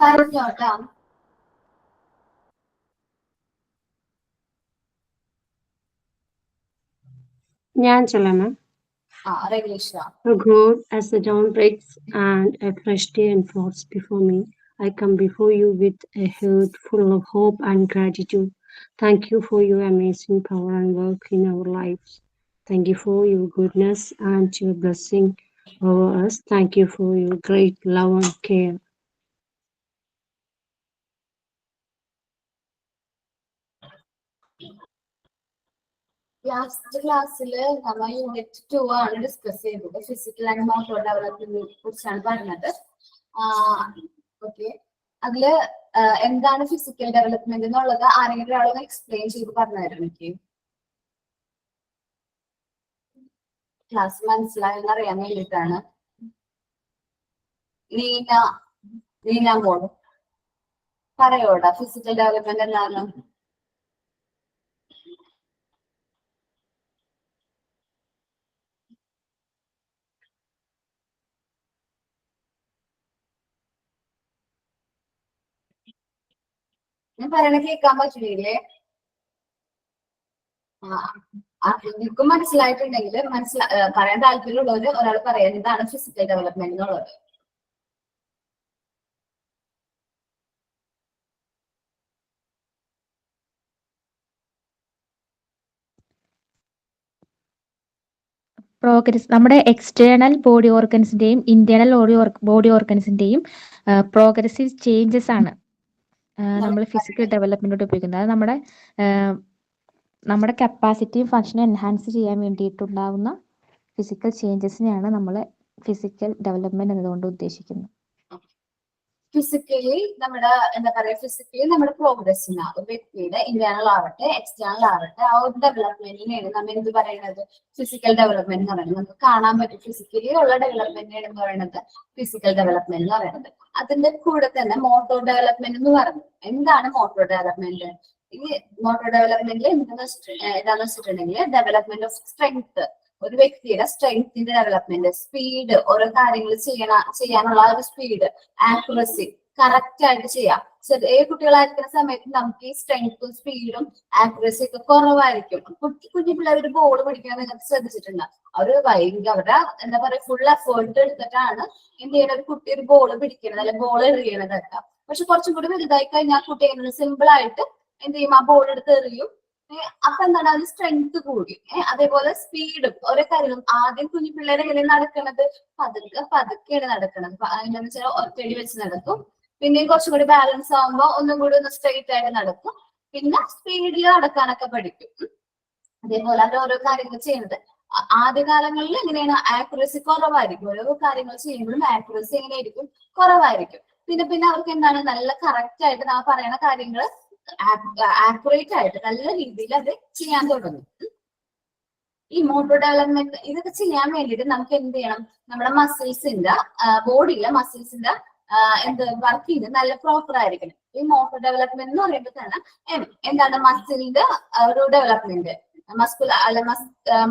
പറഞ്ഞോട്ടാ. ഞാൻ ചൊല്ലാമോ? O God, as the dawn breaks and a fresh day unfolds before me, I come before you with a heart full of hope and gratitude. Thank you for your amazing power and work in our lives. Thank you for your goodness and your blessing over us. Thank you for your great love and care. Last ക്ലാസ്സിൽ നമ്മൾ unit 2 ആണ് discuss ചെയ്തത്. Physical and motor ഡെവലപ്മെന്റിനെ കുറിച്ചാണ് പറഞ്ഞത്. Okay, അതില് എന്താണ് physical development എന്നുള്ളത് ആരെങ്കിലും ഒരാളൊന്ന് എക്സ്പ്ലെയിൻ ചെയ്ത് പറഞ്ഞുതരാം എനിക്ക്. ക്ലാസ് മനസ്സിലായെന്ന് അറിയാൻ വേണ്ടിയിട്ടാണ്. നീന മോൾ പറയോടാ ഫിസിക്കൽ ഡെവലപ്മെന്റ് എന്താണ്? ഞാൻ പറയണ കേൾക്കാൻ പറ്റില്ലേ? നിങ്ങൾക്കും മനസ്സിലായിട്ടുണ്ടെങ്കിൽ പറയാൻ താല്പര്യമുള്ളവര് ഒരാൾ പറയാൻ എന്താണ് ഫിസിക്കൽ ഡെവലപ്മെന്റ് എന്നുള്ളത്. പ്രോഗ്രസ് നമ്മുടെ എക്സ്റ്റേണൽ ബോഡി ഓർഗൻസിന്റെയും ഇന്റേണൽ ബോഡി ഓർഗൻസിന്റെയും പ്രോഗ്രസീവ് ചേഞ്ചസ് ആണ് നമ്മൾ ഫിസിക്കൽ ഡെവലപ്മെന്റോട് ഉപയോഗിക്കുന്നത്. അത് നമ്മുടെ കപ്പാസിറ്റിയും ഫങ്ഷനും എൻഹാൻസ് ചെയ്യാൻ വേണ്ടിയിട്ടുണ്ടാവുന്ന ഫിസിക്കൽ ചേഞ്ചസിനെയാണ് നമ്മൾ ഫിസിക്കൽ ഡെവലപ്മെന്റ് എന്നതുകൊണ്ട് ഉദ്ദേശിക്കുന്നത്. ഫിസിക്കലി നമ്മുടെ എന്താ പറയാ, ഫിസിക്കലി നമ്മുടെ പ്രോഗ്രസ്സിന് ഒരു വ്യക്തിയുടെ ഇന്റേണൽ ആവട്ടെ എക്സ്റ്റേണൽ ആവട്ടെ ആ ഒരു ഡെവലപ്മെന്റിനെയാണ് നമ്മൾ എന്ത് പറയുന്നത്, ഫിസിക്കൽ ഡെവലപ്മെന്റ് എന്ന് പറയുന്നത്. നമുക്ക് കാണാൻ പറ്റും ഫിസിക്കലി ഉള്ള ഡെവലപ്മെന്റിനാണ് എന്ന് പറയുന്നത് ഫിസിക്കൽ ഡെവലപ്മെന്റ് എന്ന് പറയുന്നത്. അതിന്റെ കൂടെ തന്നെ മോട്ടോർ ഡെവലപ്മെന്റ് എന്ന് പറയുന്നത്. എന്താണ് മോട്ടോർ ഡെവലപ്മെന്റ്? ഈ മോട്ടോർ ഡെവലപ്മെന്റിൽ എന്താണെന്ന് വെച്ചിട്ടുണ്ടെങ്കിൽ ഡെവലപ്മെന്റ് ഓഫ് സ്ട്രെങ്ത്, ഒരു വ്യക്തിയുടെ സ്ട്രെങ്ത്തിന്റെ ഡെവലപ്മെന്റ്, സ്പീഡ്, ഓരോ കാര്യങ്ങൾ ചെയ്യാനുള്ള ഒരു സ്പീഡ്, ആക്യുറസി, കറക്റ്റ് ആയിട്ട് ചെയ്യാം. ചെറിയ കുട്ടികളായിരിക്കുന്ന സമയത്ത് നമുക്ക് ഈ സ്ട്രെങ്ത്തും സ്പീഡും ആക്യുറസി ഒക്കെ കുറവായിരിക്കും. കുഞ്ഞു പിള്ളേർ ഒരു ബോൾ പിടിക്കാൻ നിങ്ങൾക്ക് ശ്രദ്ധിച്ചിട്ടുണ്ട്. അവര് അവരുടെ എന്താ പറയാ ഫുൾ എഫേർട്ട് എടുത്തിട്ടാണ് എന്ത് ചെയ്യണ ഒരു കുട്ടി ഒരു ബോൾ പിടിക്കണത് അല്ലെ ബോൾ എറിയണതൊക്കെ. പക്ഷെ കുറച്ചും കൂടി വലുതായി കഴിഞ്ഞാൽ കുട്ടി എങ്ങനെ സിമ്പിൾ ആയിട്ട് എന്ത് ചെയ്യും, ആ ബോൾ എടുത്ത് എറിയും. അപ്പൊ എന്താണ് അതിന് സ്ട്രെങ്ത് കൂടി. അതേപോലെ സ്പീഡും ഓരോ കാര്യങ്ങളും. ആദ്യം കുഞ്ഞു പിള്ളേരെ എങ്ങനെ നടക്കുന്നത്, പതുക്കെയാണ് നടക്കുന്നത്. എന്താണെന്ന് വെച്ചാൽ ഒറ്റയടി വെച്ച് നടക്കും. പിന്നെയും കുറച്ചും കൂടി ബാലൻസ് ആവുമ്പോ ഒന്നും കൂടി ഒന്ന് സ്ട്രെയിറ്റ് ആയിട്ട് നടക്കും. പിന്നെ സ്പീഡിൽ നടക്കാനൊക്കെ പഠിക്കും. അതേപോലെ അത് ഓരോ കാര്യങ്ങൾ ചെയ്യുന്നത്. ആദ്യകാലങ്ങളിൽ എങ്ങനെയാണ് ആക്യുറസി കുറവായിരിക്കും. ഓരോ കാര്യങ്ങൾ ചെയ്യുമ്പോഴും ആക്യുറസി എങ്ങനെയായിരിക്കും, കുറവായിരിക്കും. പിന്നെ അവർക്ക് എന്താണ് നല്ല കറക്റ്റ് ആയിട്ട് നാ പറയുന്ന കാര്യങ്ങൾ ആക്യുറേറ്റ് ആയിട്ട് നല്ല രീതിയിൽ അത് ചെയ്യാൻ തുടങ്ങും. ഈ മോട്ടോർ ഡെവലപ്മെന്റ് ഇതൊക്കെ ചെയ്യാൻ വേണ്ടിയിട്ട് നമുക്ക് എന്ത് ചെയ്യണം, നമ്മുടെ മസിൽസിന്റെ ബോഡിയിലെ മസിൽസിന്റെ വർക്ക് ചെയ്ത് നല്ല പ്രോപ്പർ ആയിരിക്കണം. ഈ മോട്ടോർ ഡെവലപ്മെന്റ് എന്ന് പറയുമ്പോൾ തന്നെ എന്താണ് മസിലിന്റെ ഒരു ഡെവലപ്മെന്റ്,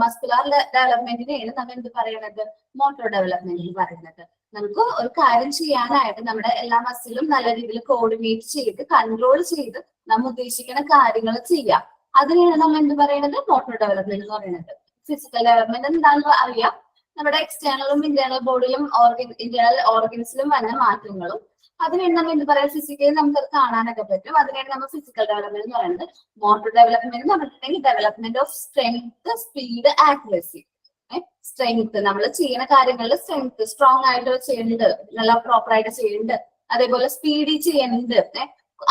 മസ്കുലാർ ഡെവലപ്മെന്റിനെയാണ് നമ്മൾ എന്ത് പറയുന്നത്, മോട്ടോർ ഡെവലപ്മെന്റ് എന്ന് പറയുന്നത്. നമുക്ക് ഒരു കാര്യം ചെയ്യാനായിട്ട് നമ്മുടെ എല്ലാ മസിലും നല്ല രീതിയിൽ കോർഡിനേറ്റ് ചെയ്ത് കൺട്രോൾ ചെയ്ത് നമ്മൾ ഉദ്ദേശിക്കുന്ന കാര്യങ്ങൾ ചെയ്യാം. അതിനെയാണ് നമ്മൾ എന്ത് പറയുന്നത്, മോട്ടോർ ഡെവലപ്മെന്റ് എന്ന് പറയുന്നത്. ഫിസിക്കൽ ഡെവലപ്മെന്റ് എന്താണെന്ന് അറിയാം. നമ്മുടെ എക്സ്റ്റേണലും ഇന്റേണൽ ബോഡിയിലും ഇന്റേണൽ ഓർഗൻസിലും വന്ന മാറ്റങ്ങളും അതിനാണ് നമ്മൾ എന്ത് പറയാം, ഫിസിക്കലി നമുക്ക് അത് കാണാനൊക്കെ പറ്റും. അതിനാണ് നമ്മൾ ഫിസിക്കൽ ഡെവലപ്മെന്റ് എന്ന് പറയുന്നത്. മോട്ടോർ ഡെവലപ്മെന്റ് എന്ന് പറഞ്ഞിട്ടുണ്ടെങ്കിൽ development of strength, speed, accuracy. Strength നമ്മൾ ചെയ്യുന്ന കാര്യങ്ങളിൽ സ്ട്രെങ്ത് സ്ട്രോങ് ആയിട്ട് ചെയ്യുന്നുണ്ട്, നല്ല പ്രോപ്പർ ആയിട്ട് ചെയ്യുന്നുണ്ട്. അതേപോലെ സ്പീഡിൽ ചെയ്യുന്നുണ്ട്.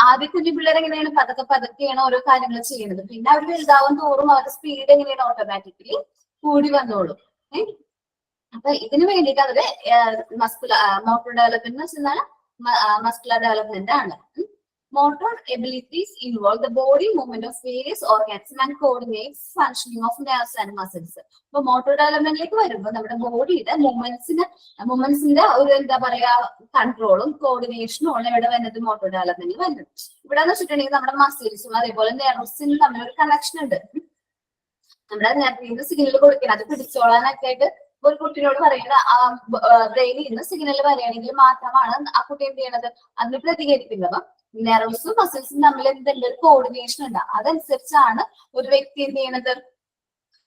ആദ്യം കുഞ്ഞു പിള്ളേർ എങ്ങനെയാണ് പതുക്കെയാണ് ഓരോ കാര്യങ്ങൾ ചെയ്യുന്നത്. പിന്നെ അവർ വലുതാവും തോറും അവരുടെ സ്പീഡ് എങ്ങനെയാണ് ഓട്ടോമാറ്റിക്കലി കൂടി വന്നോളും. അപ്പൊ ഇതിനു വേണ്ടിയിട്ട് അവര് മോട്ടോർ ഡെവലപ്മെന്റ് എന്താണ്, മസ്കുലർ ഡെവലപ്മെന്റ് ആണ്. Motor abilities involve the body movement of various organisms and coordinates functioning of nerves and muscles. അപ്പൊ മോട്ടോർ ഡെവലപ്മെന്റിലേക്ക് വരുമ്പോൾ നമ്മുടെ ബോഡിയുടെ മൂവ്മെന്റ്സിന്റെ ഒരു എന്താ പറയാ കൺട്രോളും കോർഡിനേഷനും ആണ് ഇവിടെ വരുന്നത് മോട്ടോർ ഡെവലപ്മെന്റിൽ വരുന്നത്. ഇവിടെ എന്ന് വെച്ചിട്ടുണ്ടെങ്കിൽ നമ്മുടെ മസിൽസും അതേപോലെ നെർവ്സിനും തമ്മിൽ ഒരു കണക്ഷൻ ഉണ്ട്. നമ്മുടെ നെർവിന് സിഗ്നൽ കൊടുക്കണം, അത് പിടിച്ചോളാനൊക്കെ ആയിട്ട് ഒരു കുട്ടിയോട് പറയുന്നത് ആ ബ്രെയിനിൽ നിന്ന് സിഗ്നൽ പറയുകയാണെങ്കിൽ മാത്രമാണ് ആ കുട്ടി എന്ത് ചെയ്യണത്, അതിന് പ്രതികരിക്കുന്നത്. അപ്പൊ നെർവ്സും മസിൽസും തമ്മിൽ എന്തുണ്ട്, ഒരു കോർഡിനേഷൻ ഉണ്ട്. അതനുസരിച്ചാണ് ഒരു വ്യക്തി എന്ത് ചെയ്യണത്,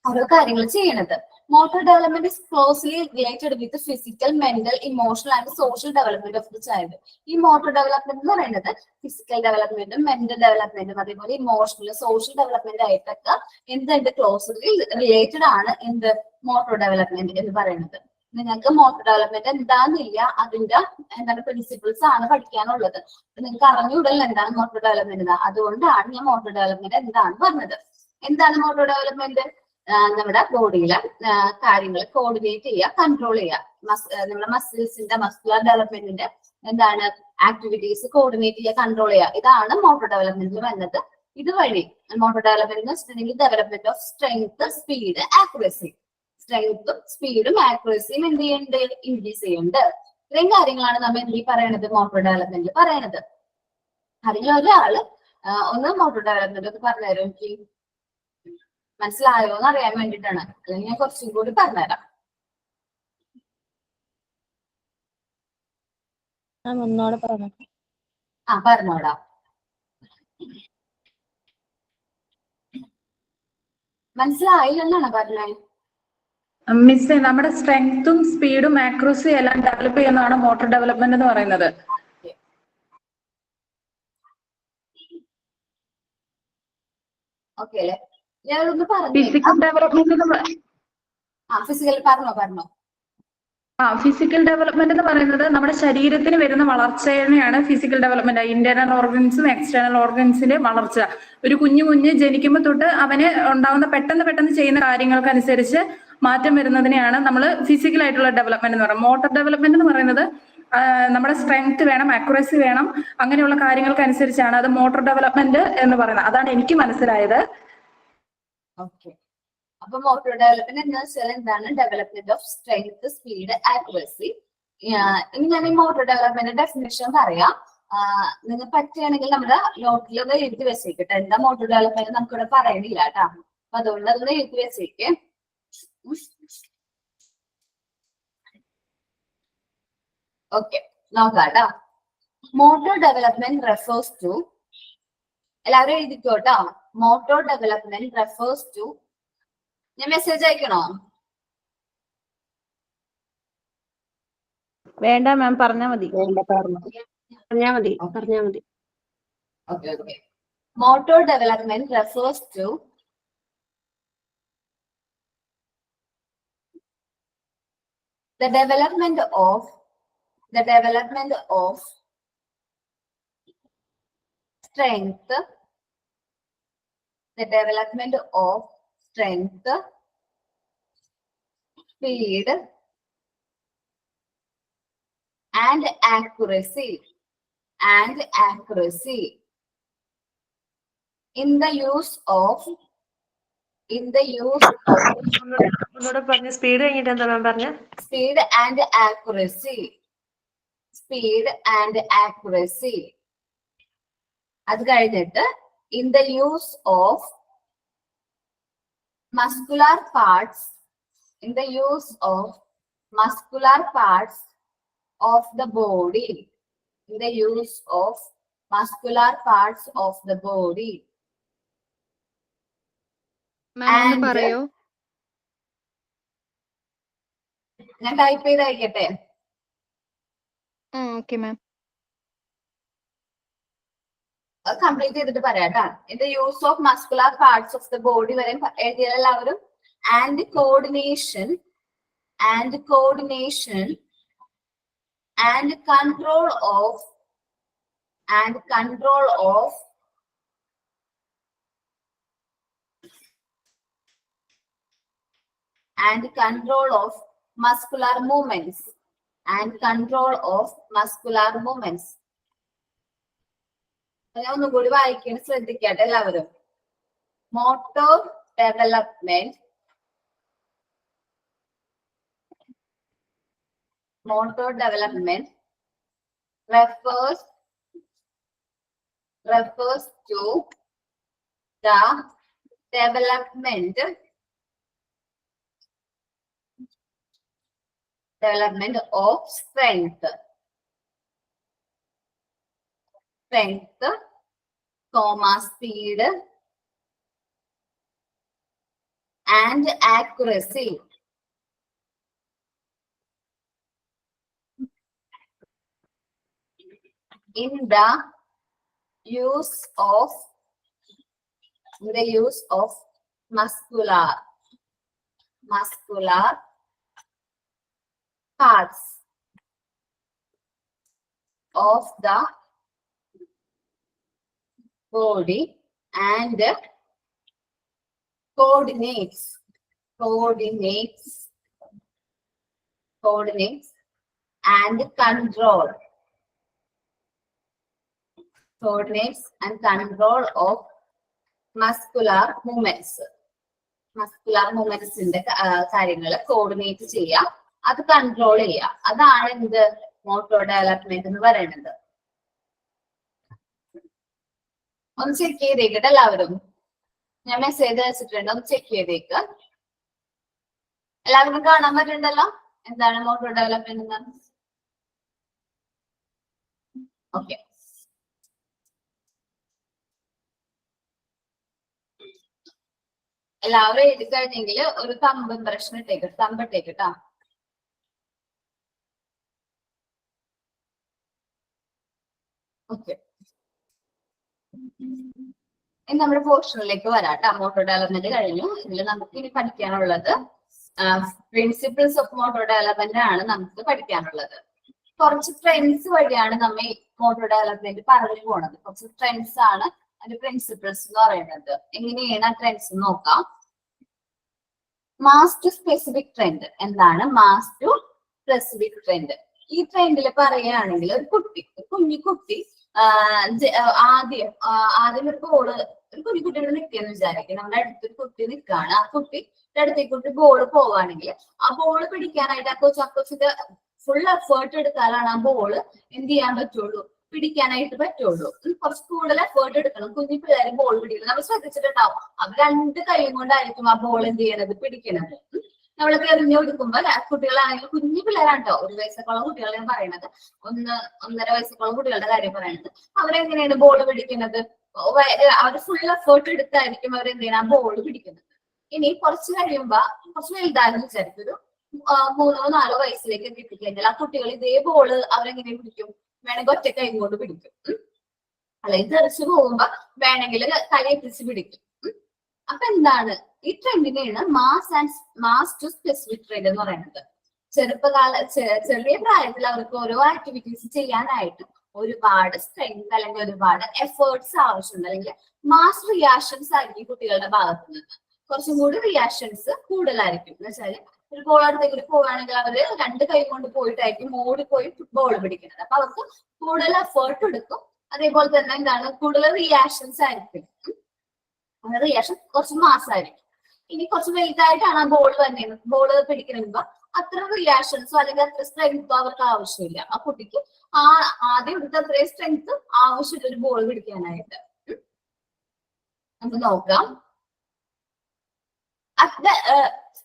ഓരോ കാര്യങ്ങൾ ചെയ്യണത്. Motor development is closely related with physical, mental, emotional and social development of the child. ഈ മോട്ടോർ ഡെവലപ്മെന്റ് എന്ന് പറയുന്നത് ഫിസിക്കൽ ഡെവലപ്മെന്റും മെന്റൽ ഡെവലപ്മെന്റും അതേപോലെ ഇമോഷണൽ, സോഷ്യൽ ഡെവലപ്മെന്റ് ആയിട്ടൊക്കെ എന്തുണ്ട്, ക്ലോസ്ലി റിലേറ്റഡ് ആണ് എന്ത്, മോട്ടോർ ഡെവലപ്മെന്റ് എന്ന് പറയുന്നത്. നിങ്ങൾക്ക് മോട്ടോർ ഡെവലപ്മെന്റ് എന്താന്നില്ല, അതിന്റെ എന്താണ് പ്രിൻസിപ്പിൾസ് ആണ് പഠിക്കാനുള്ളത്. നിങ്ങൾക്ക് അറിഞ്ഞുകൂടല്ലോ എന്താണ് മോട്ടോർ ഡെവലപ്മെന്റ്. അതുകൊണ്ടാണ് ഞാൻ മോട്ടോർ ഡെവലപ്മെന്റ് എന്താണ് പറഞ്ഞത്. എന്താണ് മോട്ടോർ ഡെവലപ്മെന്റ്? നമ്മുടെ ബോഡിയിലെ കാര്യങ്ങൾ കോർഡിനേറ്റ് ചെയ്യുക, കൺട്രോൾ ചെയ്യുക. നമ്മുടെ മസിൽസിന്റെ, മസ്കുലർ ഡെവലപ്മെന്റിന്റെ എന്താണ് ആക്ടിവിറ്റീസ് കോർഡിനേറ്റ് ചെയ്യുക, കൺട്രോൾ ചെയ്യുക. ഇതാണ് മോട്ടോർ ഡെവലപ്മെന്റിൽ വരുന്നത്. ഇതുവഴി മോട്ടോർ ഡെവലപ്മെന്റ് എന്ന് വെച്ചിട്ടുണ്ടെങ്കിൽ development of strength, speed, accuracy. സ്ട്രെങ്ത്തും സ്പീഡും ആക്യുറസിയും എന്ത് ചെയ്യുന്നുണ്ട്, ഇൻക്രീസ് ചെയ്യുന്നുണ്ട്. ഇത്രയും കാര്യങ്ങളാണ് നമ്മൾ എന്ത് പറയണത്, മോട്ടോർ ഡെവലപ്മെന്റിൽ പറയണത്. അതിൽ ഒരാള് ഒന്ന് മോട്ടോർ ഡെവലപ്മെന്റ് ഒന്ന് പറഞ്ഞുതരും എനിക്ക്, മനസ്സിലായോ എന്ന് അറിയാൻ വേണ്ടിയിട്ടാണ്. അല്ലെങ്കിൽ ഞാൻ കുറച്ചും കൂടി പറഞ്ഞുതരാം. പറഞ്ഞോടാ. മനസ്സിലായില്ലെന്നാണ് പറഞ്ഞേ. മിസ്, നമ്മുടെ സ്ട്രെങ്ത്തും സ്പീഡും ആക്യുറസിയും എല്ലാം ഡെവലപ്പ് ചെയ്യുന്നതാണ് മോട്ടോർ ഡെവലപ്മെന്റ് എന്ന് പറയുന്നത്. ഓക്കെ അല്ലേ? ഞാനൊന്ന് പറഞ്ഞു. ഫിസിക്കൽ ഡെവലപ്മെന്റ് ഫിസിക്കൽ പറഞ്ഞോ. ഫിസിക്കൽ ഡെവലപ്മെന്റ് എന്ന് പറയുന്നത് നമ്മുടെ ശരീരത്തിന് വരുന്ന വളർച്ചയാണ് ഫിസിക്കൽ ഡെവലപ്മെന്റ്. ഇന്റേണൽ ഓർഗൻസും എക്സ്റ്റേണൽ ഓർഗൻസിന്റെ വളർച്ച. ഒരു കുഞ്ഞ് ജനിക്കുമ്പോൾ തൊട്ട് അവന് ഉണ്ടാകുന്ന പെട്ടെന്ന് ചെയ്യുന്ന കാര്യങ്ങൾക്കനുസരിച്ച് മാറ്റം വരുന്നതിനെയാണ് നമ്മൾ ഫിസിക്കൽ ആയിട്ടുള്ള ഡെവലപ്മെന്റ് എന്ന് പറയുന്നത്. മോട്ടോർ ഡെവലപ്മെന്റ് എന്ന് പറയുന്നത് നമ്മുടെ സ്ട്രെങ്ത് വേണം, അക്യുറസി വേണം, അങ്ങനെയുള്ള കാര്യങ്ങൾക്കനുസരിച്ചാണ് അത് മോട്ടോർ ഡെവലപ്മെന്റ് എന്ന് പറയുന്നത്. അതാണ് എനിക്ക് മനസ്സിലായത്. ഓക്കെ. അപ്പൊ മോട്ടോർ ഡെവലപ്മെന്റ് എന്ന് വെച്ചാൽ എന്താണ്, development of strength, speed, accuracy. ഇനി ഞാൻ ഈ മോട്ടോർ ഡെവലപ്മെന്റ് ഡെഫിനിഷൻ പറയാം. നിങ്ങൾ പറ്റുകയാണെങ്കിൽ നമ്മുടെ നോട്ടിലൊന്ന് എഴുതി വെച്ചേക്കട്ടെ. എന്താ മോട്ടോർ ഡെവലപ്മെന്റ് നമുക്കിവിടെ പറയണില്ല കേട്ടോ. അപ്പൊ അതുകൊണ്ട് അതൊന്ന് എഴുതി വെച്ചേക്ക്. ഓക്കെ, നോക്കാട്ടോ. മോട്ടോർ ഡെവലപ്മെന്റ് റെഫേഴ്സ് ടു, എല്ലാവരും എഴുതിക്കോട്ടോ. മോട്ടോർ ഡെവലപ്മെന്റ് റെഫേഴ്സ് ടു, ഞാൻ മെസ്സേജ് അയക്കണോ? വേണ്ട മാം, പറഞ്ഞാൽ മതി. പറഞ്ഞാ മതി. Okay. Motor development refers to the development of strength, speed, and accuracy in the use of ഒന്നുകൂടെ പറഞ്ഞ. സ്പീഡ് കഴിഞ്ഞിട്ട് എന്താ മാം പറഞ്ഞ? speed and accuracy. അത് കഴിഞ്ഞിട്ട് in the use of muscular parts of the body. In the use of muscular parts of the body. മാം പറയോ? ഞാൻ type ചെയ്ത് അയക്കട്ടെ. Okay ma'am. കംപ്ലീറ്റ് ചെയ്തിട്ട് പറയാട്ടാ. In the use of muscular parts of the body വരെ എഴുതിയ എല്ലാവരും. And coordination and control of muscular movements. ഞാൻ ഒന്നും കൂടി വായിക്കാൻ ശ്രദ്ധിക്കട്ടെ എല്ലാവരും. Motor development refers to the development development of strength, speed and accuracy. In the use of muscular parts of the body and coordinates and control of muscular movements കാര്യങ്ങൾ coordinate ചെയ്യുക, അത് control ചെയ്യുക. അതാണ് എന്ത് മോട്ടോർ ഡെവലപ്മെന്റ് എന്ന് പറയുന്നത്. ഒന്ന് check ചെയ്തേക്കട്ടെ എല്ലാവരും. ഞാൻ മെസ്സേജ് അയച്ചിട്ടുണ്ട്, ഒന്ന് ചെക്ക് ചെയ്തേക്ക്. എല്ലാവർക്കും കാണാൻ പറ്റുന്നുണ്ടല്ലോ എന്താണ് മോട്ടോർ ഡെവലപ്മെന്റ് എന്ന്? ഓക്കെ. എല്ലാവരും എഴുതി കഴിഞ്ഞെങ്കിൽ ഒരു തമ്പ് ഇംപ്രഷൻ ഇട്ടേക്കട്ടെ, തമ്പ് ഇട്ടേക്കട്ടാ. ഓക്കെ, ഇനി നമ്മുടെ പോർഷനിലേക്ക് വരാട്ടോ. മോട്ടോർ ഡെവലപ്മെന്റ് കഴിഞ്ഞു. ഇതിൽ നമുക്ക് ഇനി പഠിക്കാനുള്ളത് പ്രിൻസിപ്പിൾസ് ഓഫ് മോട്ടോർ ഡെവലപ്മെന്റ് ആണ് നമുക്ക് പഠിക്കാനുള്ളത്. കുറച്ച് ട്രെൻഡ്സ് വഴിയാണ് നമ്മ മോട്ടോർ ഡെവലപ്മെന്റ് പറഞ്ഞു പോണത്. കുറച്ച് ട്രെൻഡ്സ് ആണ് അതിന്റെ പ്രിൻസിപ്പിൾസ് എന്ന് പറയുന്നത്. എങ്ങനെയാണ് ആ ട്രെൻഡ്സ് നോക്കാം. Mass to specific trend. എന്താണ് മാസ് ടു സ്പെസിഫിക് ട്രെൻഡ്? ഈ ട്രെൻഡിൽ പറയുകയാണെങ്കിൽ ഒരു കുഞ്ഞു കുട്ടി ആദ്യം ഒരു ബോള്, ഒരു കുഞ്ഞുകുട്ടിയുടെ നിൽക്കുകയെന്ന് വിചാരിക്കും. നമ്മുടെ അടുത്തൊരു കുട്ടി നിൽക്കുകയാണ്. ആ കുട്ടിയുടെ അടുത്തേക്ക് ബോള് പോവുകയാണെങ്കിൽ ആ ബോള് പിടിക്കാനായിട്ട് ആ കൊച്ചിന്റെ ഫുൾ എഫേർട്ട് എടുത്താലാണ് ആ ബോള് എന്ത് ചെയ്യാൻ പറ്റുള്ളൂ, പിടിക്കാനായിട്ട് പറ്റുള്ളൂ. കുറച്ച് കൂടുതൽ എഫേർട്ട് എടുക്കണം. കുഞ്ഞു പിള്ളേരെ ബോൾ പിടിക്കണം. നമ്മൾ ശ്രദ്ധിച്ചിട്ടുണ്ടാവും, അവർ 2 കൈയും കൊണ്ടായിരിക്കും ആ ബോൾ എന്ത് ചെയ്യണത്, പിടിക്കണത്. നമ്മളൊക്കെ എറിഞ്ഞു കൊടുക്കുമ്പോ കുട്ടികളാണെങ്കിൽ കുഞ്ഞു പിള്ളേരാണ്ടോ, 1 വയസ്സൊക്കെയുള്ള കുട്ടികളെ പറയണത്, 1-1.5 വയസ്സൊക്കെയുള്ള കുട്ടികളുടെ കാര്യം പറയുന്നത്. അവരെങ്ങനെയാണ് ബോൾ പിടിക്കുന്നത്? അവർ ഫുൾ എഫേർട്ട് എടുത്തായിരിക്കും അവരെന്ത് ചെയ്യണം, ആ ബോൾ പിടിക്കുന്നത്. ഇനി കുറച്ച് കഴിയുമ്പോ കുറച്ച് വലുതായെന്ന് വിചാരിക്കും, ഒരു 3-4 വയസ്സിലേക്ക് എത്തിക്കഴിഞ്ഞാൽ ആ കുട്ടികൾ ഇതേ ബോള് അവരെങ്ങനെ പിടിക്കും? വേണമെങ്കിൽ ഒറ്റ കൈ കൊണ്ട് പിടിക്കും, അല്ലെങ്കിൽ തെറിച്ചു പോകുമ്പോ വേണമെങ്കിൽ കൈ എത്തിച്ച് പിടിക്കും. അപ്പൊ എന്താണ് ഈ ട്രെൻഡിനെയാണ് മാസ് ടു സ്പെസിഫിക് ട്രെൻഡ് എന്ന് പറയുന്നത്. ചെറിയ പ്രായത്തിൽ അവർക്ക് ഓരോ ആക്ടിവിറ്റീസ് ചെയ്യാനായിട്ട് ഒരുപാട് സ്ട്രെങ്ത് അല്ലെങ്കിൽ ഒരുപാട് എഫേർട്സ് ആവശ്യമുണ്ട്. അല്ലെങ്കിൽ മാസ് റിയാക്ഷൻസ് ആയിരിക്കും കുട്ടികളുടെ ഭാഗത്ത് നിന്ന്. കുറച്ചും കൂടി റിയാക്ഷൻസ് കൂടുതലായിരിക്കും. എന്ന് വെച്ചാൽ ഒരു ബോൾ അടുത്തേക്ക് പോവുകയാണെങ്കിൽ അവര് 2 കൈ കൊണ്ട് പോയിട്ടായിരിക്കും ഓടിപ്പോയി ബോൾ പിടിക്കുന്നത്. അപ്പൊ അവർക്ക് കൂടുതൽ എഫേർട്ട് എടുക്കും. അതേപോലെ തന്നെ എന്താണ് കൂടുതൽ റിയാക്ഷൻസ് ആയിരിക്കും. റിയാക്ഷൻ കുറച്ച് മാസമായിരിക്കും. ഇനി കുറച്ച് വലുതായിട്ടാണ് ആ ബോൾ വരുന്നത്. ബോള് പിടിക്കുമ്പോ അത്ര റിയാക്ഷൻസോ അല്ലെങ്കിൽ അത്ര സ്ട്രെങ്തോ അവർക്ക് ആവശ്യമില്ല. ആ കുട്ടിക്ക് ആദ്യം എടുത്ത അത്രയും സ്ട്രെങ്ത് ആവശ്യമില്ല ഒരു ബോൾ പിടിക്കാനായിട്ട്. നമുക്ക് നോക്കാം. At the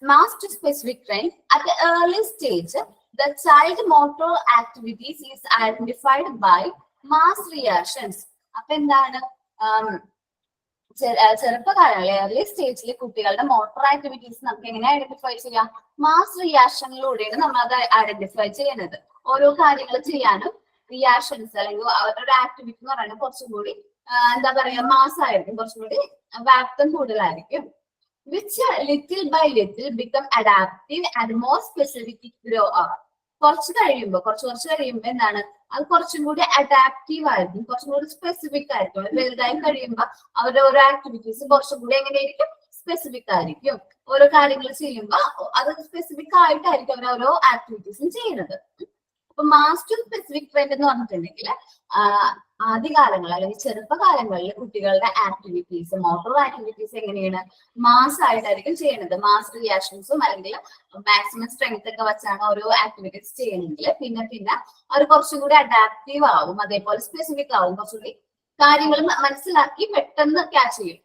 mass to specific trend, at the early stage, the child motor activities is identified by mass reactions. അപ്പൊ എന്താണ് ചെറുപ്പകാലങ്ങളിൽ ഏർലി സ്റ്റേജിലെ കുട്ടികളുടെ മോട്ടോർ ആക്ടിവിറ്റീസ് നമുക്ക് എങ്ങനെ ഐഡന്റിഫൈ ചെയ്യാം? മാസ് റിയാക്ഷനിലൂടെയാണ് നമ്മൾ അത് ഐഡന്റിഫൈ ചെയ്യുന്നത്. ഓരോ കാര്യങ്ങൾ ചെയ്യാനും റിയാക്ഷൻസ് അല്ലെങ്കിൽ അവരുടെ ഒരു ആക്ടിവിറ്റി എന്ന് പറയുന്നത് കുറച്ചും കൂടി എന്താ പറയാ മാസ് ആയിരിക്കും, കുറച്ചും കൂടി വ്യാപ്തം കൂടുതലായിരിക്കും. Which little by little become adaptive and more specific grow up. കുറച്ച് കഴിയുമ്പോ എന്താണ് അത് കുറച്ചും കൂടി അഡാപ്റ്റീവ് ആയിരിക്കും, കുറച്ചും കൂടി സ്പെസിഫിക് ആയിരിക്കും. വലുതായി കഴിയുമ്പോ അവരുടെ ഓരോ ആക്ടിവിറ്റീസ് കുറച്ചും കൂടി എങ്ങനെയായിരിക്കും, സ്പെസിഫിക് ആയിരിക്കും. ഓരോ കാര്യങ്ങൾ ചെയ്യുമ്പോ അത് സ്പെസിഫിക് ആയിട്ടായിരിക്കും അവർ ഓരോ ആക്ടിവിറ്റീസും ചെയ്യുന്നത്. അപ്പൊ മാസ് ടു സ്പെസിഫിക് ട്രെൻഡ് എന്ന് പറഞ്ഞിട്ടുണ്ടെങ്കിൽ ആദ്യകാലങ്ങളിൽ അല്ലെങ്കിൽ ചെറുപ്പകാലങ്ങളിൽ കുട്ടികളുടെ ആക്ടിവിറ്റീസ്, മോട്ടോർ ആക്ടിവിറ്റീസ് എങ്ങനെയാണ് മാസ് ആയിട്ടായിരിക്കും ചെയ്യുന്നത്. മാസ് റിയാക്ഷൻസും അല്ലെങ്കിൽ മാക്സിമം സ്ട്രെങ്ത് ഒക്കെ വെച്ചാണ് ഓരോ ആക്ടിവിറ്റീസ് ചെയ്യണമെങ്കിൽ പിന്നെ അവർ കുറച്ചും കൂടി അഡാപ്റ്റീവ് ആവും, അതേപോലെ സ്പെസിഫിക് ആവും. കുറച്ചുകൂടി കാര്യങ്ങൾ മനസ്സിലാക്കി പെട്ടെന്ന് ക്യാച്ച് ചെയ്യും.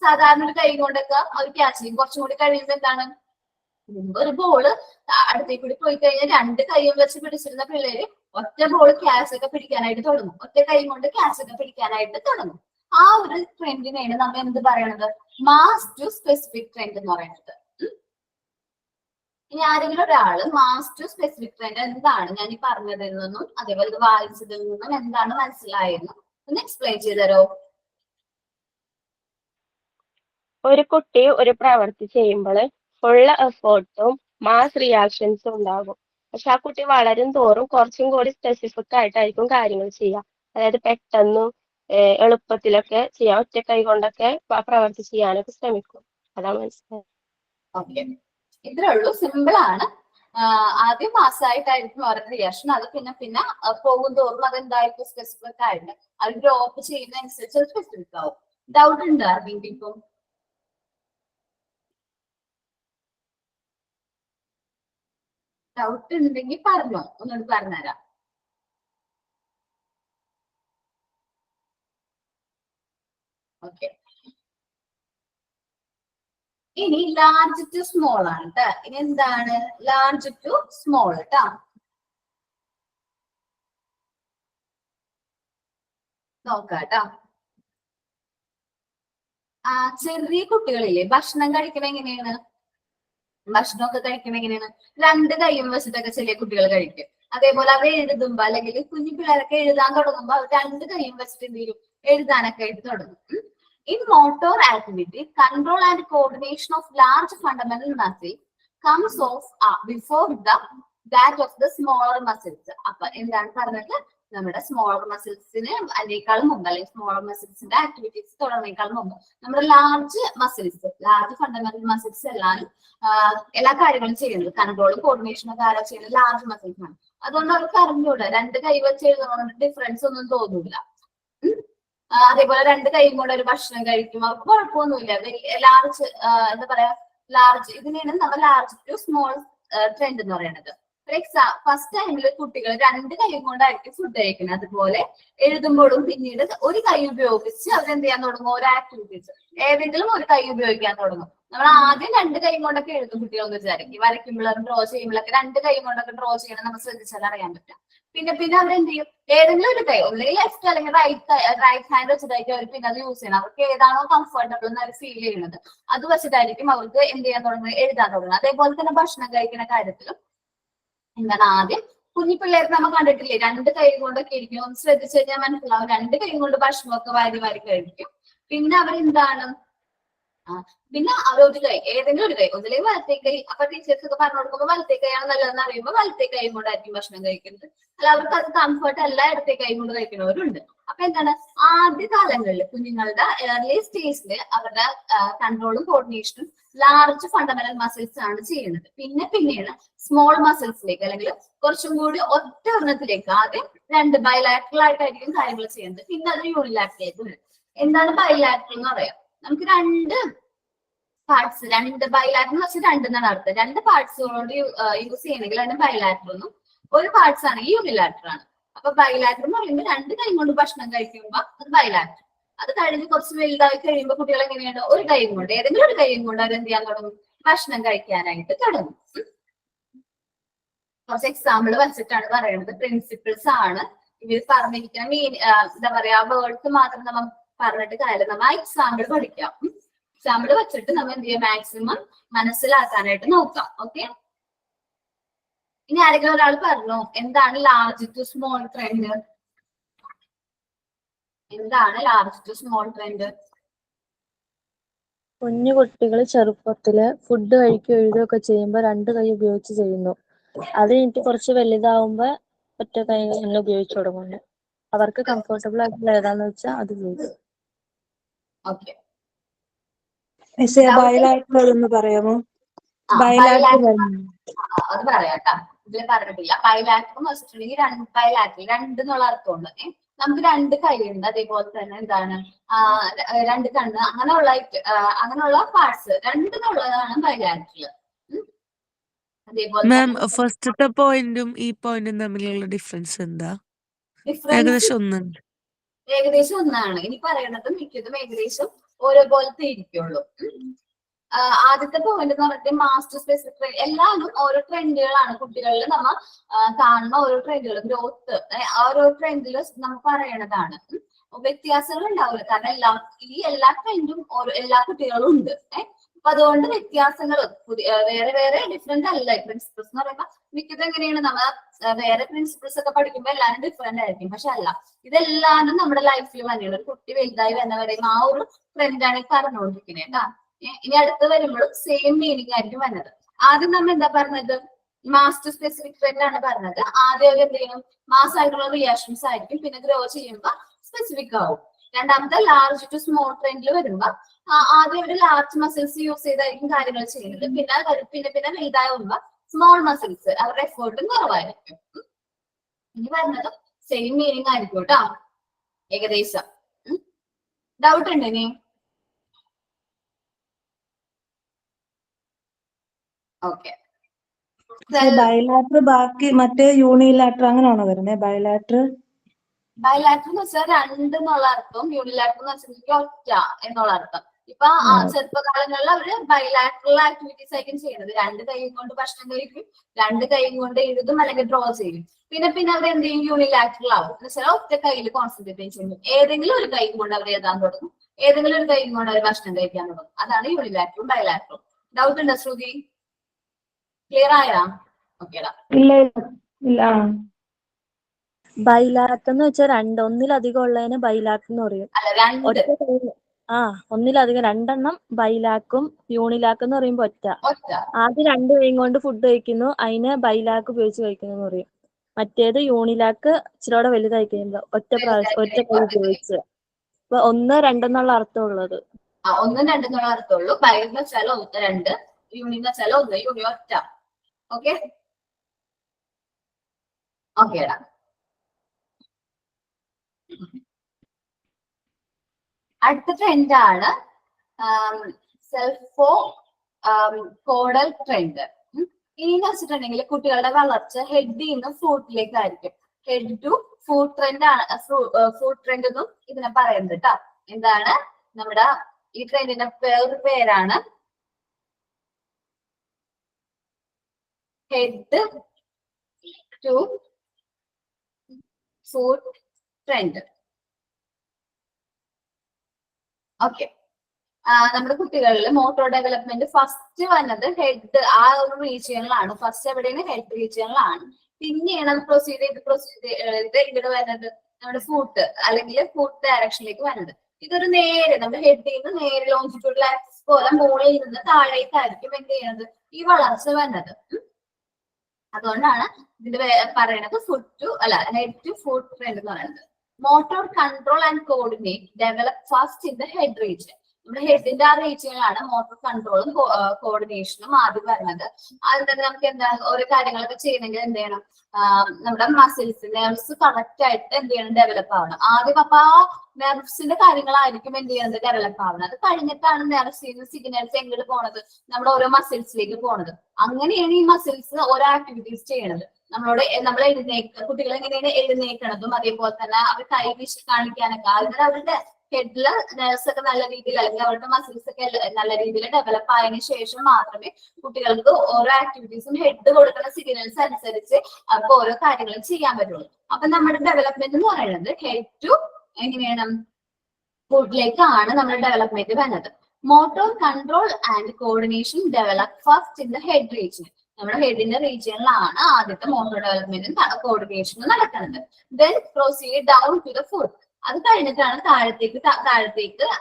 സാധാരണ ഒരു കൈ കൊണ്ടൊക്കെ അവർ ക്യാച്ച് ചെയ്യും. കുറച്ചും കൂടി കഴിയുമ്പോൾ എന്താണ് മുമ്പ് ഒരു ബോള് അടുത്തേക്ക് കൂടി പോയി കഴിഞ്ഞാൽ രണ്ട് കൈയും വെച്ച് പിടിച്ചിരുന്ന പിള്ളേര് ഒറ്റ ബോള് ക്യാച്ച് ഒക്കെ പിടിക്കാനായിട്ട് തുടങ്ങും. ഒറ്റ കൈ കൊണ്ട് ക്യാച്ച് ഒക്കെ പിടിക്കാനായിട്ട് തുടങ്ങും. ആ ഒരു ട്രെൻഡിനെയാണ് നമ്മൾ എന്ത് പറയണത്? മാസ് ടു സ്പെസിഫിക് ട്രെൻഡ് എന്ന് പറയുന്നത്. ഇനി ആരെങ്കിലും ഒരാള് മാസ് ടു സ്പെസിഫിക് ട്രെൻഡ് എന്താണ് ഞാൻ ഈ പറഞ്ഞതിൽ നിന്നും അതേപോലെ ഇത് വായിച്ചതിൽ നിന്നും എന്താണ് മനസ്സിലായെന്ന് ഒന്ന് എക്സ്പ്ലെയിൻ ചെയ്തരോ? ഒരു കുട്ടി ഒരു പ്രവൃത്തി ചെയ്യുമ്പോൾ ഫുൾ എഫേർട്ടും മാസ് റിയാക്ഷൻസും ഉണ്ടാകും. പക്ഷെ ആ കുട്ടി വളരും തോറും കുറച്ചും കൂടി സ്പെസിഫിക് ആയിട്ടായിരിക്കും കാര്യങ്ങൾ ചെയ്യുക. അതായത് പെട്ടെന്നും എളുപ്പത്തിലൊക്കെ ചെയ്യാം, ഒറ്റ കൈ കൊണ്ടൊക്കെ പ്രവൃത്തി ചെയ്യാനൊക്കെ ശ്രമിക്കും. അതാണ് മനസ്സിലായത്. ഓക്കെ, ഇത്രേ ഉള്ളൂ, സിമ്പിൾ ആണ്. ആദ്യം മാസമായിട്ടായിരിക്കും അവരുടെ റിയാക്ഷൻ. അത് പിന്നെ പിന്നെ പോകും തോറും അതെന്തായിരിക്കും സ്പെസിഫിക് ആയിട്ട് അത് ഡ്രോപ്പ് ചെയ്യുന്നതനുസരിച്ച് അത് സ്പെസിഫിക് ആവും. ഡൗട്ട് ഉണ്ട് ആർക്കെങ്കിലും ഇപ്പം? ഡൗട്ട് ഉണ്ടെങ്കിൽ പറഞ്ഞോ, ഒന്നുകൂടി പറഞ്ഞുതരാം. ഓക്കെ, ഇനി ലാർജ് ടു സ്മോൾ ആണ് ട്ടാ. ഇനി എന്താണ് ലാർജ് ടു സ്മോൾ ട്ടാ. നോക്കാട്ടാ. ചെറിയ കുട്ടികളില്ലേ ഭക്ഷണം കഴിക്കണ എങ്ങനെയാണ്? ഭക്ഷണമൊക്കെ കഴിക്കണ എങ്ങനെയാണ്? രണ്ട് കൈയും വെച്ചിട്ടൊക്കെ ചെറിയ കുട്ടികൾ കഴിക്കും. അതേപോലെ അവർ എഴുതുമ്പോ അല്ലെങ്കിൽ കുഞ്ഞു പിള്ളേരൊക്കെ എഴുതാൻ തുടങ്ങുമ്പോ അവർ രണ്ട് കൈയും വെച്ചിട്ട് എന്ത് ചെയ്യും? എഴുതാനൊക്കെ ആയിട്ട് തുടങ്ങും. In motor activity, control and coordination of large fundamental muscle comes off before that of the smaller muscles. അപ്പൊ എന്താണ് പറഞ്ഞത്? നമ്മുടെ സ്മോളർ മസിൽസിന് അതിനേക്കാളും മുമ്പ് അല്ലെങ്കിൽ സ്മോളർ മസിൽസിന്റെ ആക്ടിവിറ്റീസ് തുടങ്ങുന്നേക്കാളും മുമ്പ് നമ്മുടെ large muscles, large fundamental muscles എല്ലാവരും എല്ലാ കാര്യങ്ങളും ചെയ്യുന്നത്, കൺട്രോളും കോർഡിനേഷനും ഒക്കെ ആരാ ചെയ്യുന്നത്? ലാർജ് മസിൽസ് ആണ്. അതുകൊണ്ട് അവർക്ക് അറിഞ്ഞൂടാ, രണ്ട് കൈ വെച്ച് എഴുതുന്നതുകൊണ്ട് ഡിഫറൻസ് ഒന്നും തോന്നൂല. അതേപോലെ രണ്ട് കൈയും കൊണ്ട് ഒരു ഭക്ഷണം കഴിക്കും, അവർക്ക് കുഴപ്പമൊന്നുമില്ല. ലാർജ് എന്താ പറയാ, ലാർജ് ഇതിനെയാണ് നമ്മൾ ലാർജ് ടു സ്മോൾ ട്രെൻഡ് എന്ന് പറയുന്നത്. ഫസ്റ്റ് ടൈമിൽ കുട്ടികൾ രണ്ട് കൈ കൊണ്ടായിരിക്കും ഫുഡ് കഴിക്കുന്നത്. അതുപോലെ എഴുതുമ്പോഴും പിന്നീട് ഒരു കൈ ഉപയോഗിച്ച് അവരെന്ത് ചെയ്യാൻ തുടങ്ങും? ഓരോ ആക്ടിവിറ്റീസ് ഏതെങ്കിലും ഒരു കൈ ഉപയോഗിക്കാൻ തുടങ്ങും. നമ്മൾ ആദ്യം രണ്ട് കൈ കൊണ്ടൊക്കെ എഴുതും കുട്ടികളെന്ന് വിചാരിക്കും. വരയ്ക്കുമ്പോഴും ഡ്രോ ചെയ്യുമ്പോഴൊക്കെ രണ്ട് കൈ കൊണ്ടൊക്കെ ഡ്രോ ചെയ്യണം നമ്മൾ ശ്രദ്ധിച്ചാൽ അറിയാൻ പറ്റും. പിന്നെ പിന്നെ അവരെന്ത് ചെയ്യും? ഏതെങ്കിലും ഒരു കൈ, ഒന്നുകിൽ ലെഫ്റ്റ് അല്ലെങ്കിൽ റൈറ്റ് ഹാൻഡ് വെച്ചിട്ടായിരിക്കും അവർ പിന്നെ അത് യൂസ് ചെയ്യണം. അവർക്ക് ഏതാണോ കംഫർട്ടബിൾ എന്ന് അവർ ഫീൽ ചെയ്യുന്നത് അത് വെച്ചിട്ടായിരിക്കും അവർക്ക് എന്ത് ചെയ്യാൻ തുടങ്ങുന്നത്? എഴുതാൻ തുടങ്ങുന്നത്. അതേപോലെ തന്നെ ഭക്ഷണം കഴിക്കുന്ന കാര്യത്തിലും എന്താണ്, ആദ്യം കുഞ്ഞു പിള്ളേർക്ക് നമ്മൾ കണ്ടിട്ടില്ലേ രണ്ട് കൈ കൊണ്ടൊക്കെ ഇരിക്കും. ഒന്ന് ശ്രദ്ധിച്ചു കഴിഞ്ഞാൽ മനസ്സിലാവും, രണ്ട് കൈ കൊണ്ട് ഭക്ഷണമൊക്കെ വാരി വാരി കഴിക്കും. പിന്നെ അവരെന്താണ്, പിന്നെ അവർ ഒരു കൈ, ഏതെങ്കിലും ഒരു കൈ, ഒന്നില്ലെങ്കിൽ വലത്തേ കൈ. അപ്പൊ ടീച്ചേഴ്സ് ഒക്കെ പറഞ്ഞു കൊടുക്കുമ്പോൾ വലത്തേ കൈയാണ് നല്ലതെന്ന് അറിയുമ്പോൾ വലത്തേ കൈ കൊണ്ടായിരിക്കും ഭക്ഷണം കഴിക്കുന്നത്. അല്ല അവർക്ക് അത് കംഫർട്ട് അല്ല ഇടത്തേ കൈ കൊണ്ട് കഴിക്കുന്നവരുണ്ട്. അപ്പൊ എന്താണ്, ആദ്യ കാലങ്ങളിൽ കുഞ്ഞുങ്ങളുടെ ഏർലി സ്റ്റേജില് അവരുടെ കൺട്രോളും കോർഡിനേഷനും ലാർജ് ഫണ്ടമെന്റൽ മസിൽസ് ആണ് ചെയ്യുന്നത്. പിന്നെ പിന്നെയാണ് സ്മോൾ മസിൽസിലേക്ക് അല്ലെങ്കിൽ കുറച്ചും കൂടി ഒറ്റ ഒരെണ്ണത്തിലേക്ക്. ആദ്യം രണ്ട് ബൈലാറ്ററൽ ആയിട്ടായിരിക്കും കാര്യങ്ങൾ ചെയ്യുന്നത്, പിന്നെ അത് യൂണിലാറ്ററിലേക്ക് വരും. എന്താണ് ബൈലാറ്ററൽ എന്ന് പറയാം? നമുക്ക് രണ്ട് പാർട്സ്, രണ്ട് ബൈലാറ്ററൽ എന്ന് വെച്ചാൽ രണ്ടെന്നാണ് അർത്ഥം. രണ്ട് പാർട്സുകളോട് യൂസ് ചെയ്യണമെങ്കിൽ അതിന് ബൈലാറ്ററൽ എന്നും, ഒരു പാർട്സ് ആണെങ്കിൽ യൂണിലാറ്ററൽ ആണ്. അപ്പൊ ബൈലാറ്ററൽ എന്ന് പറയുമ്പോൾ രണ്ട് കൈ കൊണ്ട് ഭക്ഷണം കഴിക്കുമ്പോൾ അത് ബൈലാറ്ററൽ. അത് കഴിഞ്ഞ് കുറച്ച് വലുതായി കഴിയുമ്പോൾ കുട്ടികൾ എങ്ങനെയാണ്? ഒരു കൈ കൊണ്ട്, ഏതെങ്കിലും ഒരു കൈ കൊണ്ട് അവർ എന്ത് ചെയ്യാൻ തുടങ്ങും? ഭക്ഷണം കഴിക്കാനായിട്ട് തുടങ്ങും. കുറച്ച് എക്സാമ്പിൾ വെച്ചിട്ടാണ് പറയുന്നത്, പ്രിൻസിപ്പിൾസ് ആണ് ഇവർ പറഞ്ഞിരിക്കുന്ന. എന്താ പറയാ, വേർഡ്സ് മാത്രം നമ്മൾ പറഞ്ഞിട്ട് കാര്യം, നമ്മൾ ആ എക്സാമ്പിൾ പഠിക്കാം. എക്സാമ്പിൾ വെച്ചിട്ട് നമ്മൾ എന്ത് ചെയ്യാം? മാക്സിമം മനസ്സിലാക്കാനായിട്ട് നോക്കാം. ഓക്കെ, ഇനി ആരെങ്കിലും ഒരാൾ പറഞ്ഞു എന്താണ് ലാർജ് ടു സ്മോൾ ട്രെൻഡ്? എന്താണ് ലാർജ് ടു സ്മോൾ ട്രെൻഡ്? കുഞ്ഞു കുട്ടികൾ ചെറുപ്പത്തില് ഫുഡ് കഴിക്കുകയോ എഴുതുകയൊക്കെ ചെയ്യുമ്പോൾ രണ്ട് കൈ ഉപയോഗിച്ച് ചെയ്യുന്നു. അത് എനിക്ക് കുറച്ച് വലുതാവുമ്പോ ഒറ്റ കൈ തന്നെ ഉപയോഗിച്ചു തുടങ്ങുന്നു. അവർക്ക് കംഫർട്ടബിൾ ആയിട്ടുള്ള ഏതാന്ന് വെച്ചാൽ അത് ഉപയോഗിക്കും. ഓക്കെ, ബൈലാറ്ററൽ എന്ന് പറയാമോ? അത് പറയാട്ടാ, ഇതിൽ പറഞ്ഞിട്ടില്ല. ബൈലാറ്ററൽ എന്ന് വെച്ചിട്ടുണ്ടെങ്കിൽ ബൈലാറ്ററൽ രണ്ട് എന്നുള്ള അർത്ഥമുണ്ട്. നമുക്ക് രണ്ട് കൈയുണ്ട്, അതേപോലെ തന്നെ എന്താണ് രണ്ട് കണ്ണ്, അങ്ങനെയുള്ള പാർട്സ് രണ്ടെന്നുള്ളതാണ് ബൈലാറ്ററൽ. അതേപോലെ മാം, ഫസ്റ്റത്തെ പോയിന്റും ഈ പോയിന്റും തമ്മിലുള്ള ഡിഫറൻസ് എന്താ? ഏകദേശം ഒന്നാണ്. ഇനി പറയണത് മിക്കതും ഏകദേശം ഓരോ പോലത്തെ ഇരിക്കുള്ളൂ. ആദ്യത്തെ പോയിന്റ് എന്ന് പറഞ്ഞിട്ട് മാസ്റ്റർ സ്പെസിഫിക് ട്രെൻഡ്. എല്ലാവരും ഓരോ ട്രെൻഡുകളാണ് കുട്ടികളിൽ നമ്മ കാണുന്ന ഓരോ ട്രെൻഡുകൾ ഗ്രോത്ത് ഓരോ ട്രെൻഡിൽ നമ്മൾ പറയണതാണ്. വ്യത്യാസങ്ങൾ ഉണ്ടാവില്ല, കാരണം എല്ലാ ട്രെൻഡും എല്ലാ കുട്ടികളും ഉണ്ട്. അപ്പൊ അതുകൊണ്ട് വ്യത്യാസങ്ങൾ വേറെ വേറെ ഡിഫറെന്റ് അല്ല. പ്രിൻസിപ്പിൾസ് എന്ന് പറയുമ്പോൾ മിക്കത് എങ്ങനെയാണ്, നമ്മ വേറെ പ്രിൻസിപ്പിൾസ് ഒക്കെ പഠിക്കുമ്പോൾ എല്ലാവരും ഡിഫറെന്റ് ആയിരിക്കും. പക്ഷെ അല്ല, ഇതെല്ലാവരും നമ്മുടെ ലൈഫിൽ തന്നെയാണ്. ഒരു കുട്ടി വലുതായി വരുന്നവരെയും ആ ഒരു ട്രെൻഡാണ് പറഞ്ഞുകൊണ്ടിരിക്കുന്നത് കേട്ടാ. ഇനി അടുത്ത് വരുമ്പോഴും സെയിം മീനിങ് ആയിരിക്കും വരുന്നത്. ആദ്യം നമ്മൾ എന്താ പറഞ്ഞത്, മാസ്റ്റർ സ്പെസിഫിക് ട്രെൻഡ് ആണ് പറഞ്ഞത്. ആദ്യം എന്ത് ചെയ്യണം, മാസ് ആയിട്ടുള്ള റിയാക്ഷൻസ് ആയിരിക്കും, പിന്നെ ഗ്രോ ചെയ്യുമ്പോൾ സ്പെസിഫിക് ആവും. രണ്ടാമത്തെ ലാർജ് ടു സ്മോൾ ട്രെൻഡിൽ വരുമ്പോ ആദ്യം ഒരു ലാർജ് മസിൽസ് യൂസ് ചെയ്തായിരിക്കും കാര്യങ്ങൾ ചെയ്യുന്നത്. പിന്നെ വലുതായി വരുമ്പോ സ്മോൾ മസിൽസ് അവരുടെ എഫേർട്ടും കുറവായിരിക്കും. ഇനി വരുന്നത് സെയിം മീനിങ് ആയിരിക്കും കേട്ടോ, ഏകദേശം. ഡൗട്ട് ഉണ്ട് ഇനി? ഓക്കെ. ബൈലാറ്റർ ബാക്കി മറ്റേ യൂണിലാറ്റർ അങ്ങനെയാണോ വരുന്നത്? ബൈലാറ്റർ എന്ന് വെച്ചാൽ രണ്ട് എന്നുള്ള അർത്ഥം, യൂണിലാറ്റർ എന്ന് വെച്ചിട്ടുണ്ടെങ്കിൽ ഒറ്റ എന്നുള്ള അർത്ഥം. ഇപ്പൊ ചെറുപ്പകാലങ്ങളിൽ അവര് ബൈലാറ്ററൽ ആക്ടിവിറ്റീസ് ആയിരിക്കും ചെയ്യുന്നത്. രണ്ട് കൈയും കൊണ്ട് ഭക്ഷണം കഴിക്കും, രണ്ട് കൈയും കൊണ്ട് എഴുതും അല്ലെങ്കിൽ ഡ്രോ ചെയ്യും. പിന്നെ അവർ എന്ത് ചെയ്യും, യൂണിലാറ്ററൽ ആവും. എന്ന് വെച്ചാൽ ഒറ്റ കയ്യിൽ കോൺസെൻട്രേറ്റ് ചെയ്യും. ഏതെങ്കിലും ഒരു കൈ കൊണ്ട് അവർ എഴുതാൻ തുടങ്ങും, ഏതെങ്കിലും ഒരു കൈ കൊണ്ട് അവർ ഭക്ഷണം കഴിക്കാൻ തുടങ്ങും. അതാണ് യൂണിലാറ്ററും ബൈലാറ്ററും. ഡൗട്ട് ഉണ്ടോ ശ്രുതി? ക്ലിയർ ആയാ? ഓക്കേടാ. ബൈലാറ്റർ എന്ന് വെച്ചാൽ ഒന്നിലധികം ഉള്ളതിന് ബൈലാറ്റർ എന്ന് പറയും. അല്ല, രണ്ട്. ഒന്നിലധികം രണ്ടെണ്ണം ബൈലാക്കും, യൂണിലാക്ക് എന്ന് പറയുമ്പോ ഒറ്റ. ആദ്യം രണ്ട് കൈയും കൊണ്ട് ഫുഡ് കഴിക്കുന്നു, അതിന് ബൈലാക്ക് ഉപയോഗിച്ച് കഴിക്കുന്നു എന്ന് പറയും. മറ്റേത് യൂണിലാക്ക് ഇച്ചിരിയോടെ വലുതായി കഴിയുമ്പോ ഒറ്റ കൈ ഉപയോഗിച്ച്. അപ്പൊ 1, 2 എന്നുള്ള അർത്ഥമുള്ളത്. 1, 2 എന്നുള്ള അർത്ഥമുള്ളൂ. ബൈ എന്ന് വെച്ചാൽ 2, യൂണി എന്ന് വെച്ചാൽ 1, യൂണി ഒറ്റ. ഓക്കെ ഓക്കേടാ. അടുത്ത ട്രെൻഡാണ് സെൽഫോ കോഡൽ ട്രെൻഡ്. ഇനി വെച്ചിട്ടുണ്ടെങ്കിൽ കുട്ടികളുടെ വളർച്ച ഹെഡിൽ നിന്ന് ഫൂട്ടിലേക്കായിരിക്കും. ഹെഡ് ടു ഫൂട്ട് ട്രെൻഡ് ആണ്. ഫൂട്ട് ട്രെൻഡ് എന്നും ഇതിനെ പറയുന്നത് കേട്ടോ. എന്താണ് നമ്മുടെ ഈ ട്രെൻഡിന്റെ പേരാണ് head to foot trend. Okay. നമ്മുടെ കുട്ടികളിൽ മോട്ടോർ ഡെവലപ്മെന്റ് ഫസ്റ്റ് വന്നത് ഹെഡ് ആ ഒരു റീജിയനിലാണ്. ഫസ്റ്റ് എവിടെയാണ്? ഹെഡ് റീജിയനിലാണ്. പിന്നെയാണ് അത് പ്രൊസീഡ് ചെയ്ത് ഇവിടെ വരുന്നത് നമ്മുടെ ഫൂട്ട് അല്ലെങ്കിൽ ഫൂട്ട് ഡയറക്ഷനിലേക്ക് വരുന്നത്. ഇതൊരു നേരെ നമ്മുടെ ഹെഡിൽ നിന്ന് നേരെ ലോഞ്ചിറ്റ്യൂഡൽ ആക്സിസ് പോലെ മുകളിൽ നിന്ന് താഴേക്കായിരിക്കും എന്ത് ചെയ്യുന്നത്, ഈ വളർച്ച വരുന്നത്. അതുകൊണ്ടാണ് ഇതിന്റെ പറയണത് ഹെഡ് ടു ഫൂട്ട് ട്രെൻഡ് എന്ന് പറയുന്നത്. Motor control and coordinate develop fast in the head region. നമ്മുടെ ഹെഡിന്റെ ആ റീജിയനിലാണ് മോട്ടോർ കൺട്രോളും കോർഡിനേഷനും ആദ്യം വരുന്നത്. അതിൽ തന്നെ നമുക്ക് എന്താണ് ഓരോ കാര്യങ്ങളൊക്കെ ചെയ്യണമെങ്കിൽ എന്ത് ചെയ്യണം, നമ്മുടെ മസിൽസ് നെർവ്സ് കറക്റ്റ് ആയിട്ട് എന്ത് ചെയ്യണം, ഡെവലപ്പ് ആവണം. ആദ്യം അപ്പൊ ആ നെർവ്സിന്റെ കാര്യങ്ങളായിരിക്കും എന്ത് ചെയ്യുന്നത്, ഡെവലപ്പ് ആവുന്നത്. അത് കഴിഞ്ഞിട്ടാണ് നെർവ്സിന് സിഗ്നൽസ് എങ്ങോട്ട് പോണത്, നമ്മുടെ ഓരോ മസിൽസിലേക്ക് പോണത്. അങ്ങനെയാണ് ഈ മസിൽസ് ഓരോ ആക്ടിവിറ്റീസ് ചെയ്യണത്. നമ്മൾ കുട്ടികൾ എങ്ങനെയാണ് എഴുന്നേക്കണതും അതേപോലെ തന്നെ അവർ കൈ വീശി കാണിക്കാനൊക്കെ അതിന് അവരുടെ ഹെഡില് നെർവ്സ് ഒക്കെ നല്ല രീതിയിൽ അല്ലെങ്കിൽ അവരുടെ മസിൽസ് ഒക്കെ നല്ല രീതിയിൽ ഡെവലപ്പ് ആയതിനു ശേഷം മാത്രമേ കുട്ടികൾക്ക് ഓരോ ആക്ടിവിറ്റീസും ഹെഡ് കൊടുക്കുന്ന സിഗ്നൽസ് അനുസരിച്ച് അവർക്ക് ഓരോ കാര്യങ്ങളും ചെയ്യാൻ പറ്റുള്ളൂ. അപ്പൊ നമ്മുടെ ഡെവലപ്മെന്റ് എന്ന് പറയുന്നത് ഹെഡ് ടു എങ്ങനെയാണ് ഫുഡിലേക്കാണ് നമ്മുടെ ഡെവലപ്മെന്റ് വരുന്നത്. Motor control and coordination develop first in the head region. നമ്മുടെ ഹെഡിന്റെ റീജിയനിലാണ് ആദ്യത്തെ മോട്ടോർ ഡെവലപ്മെന്റും കോർഡിനേഷനും നടക്കുന്നത്. Then proceed down to the foot. അത് കഴിഞ്ഞിട്ടാണ് താഴത്തേക്ക്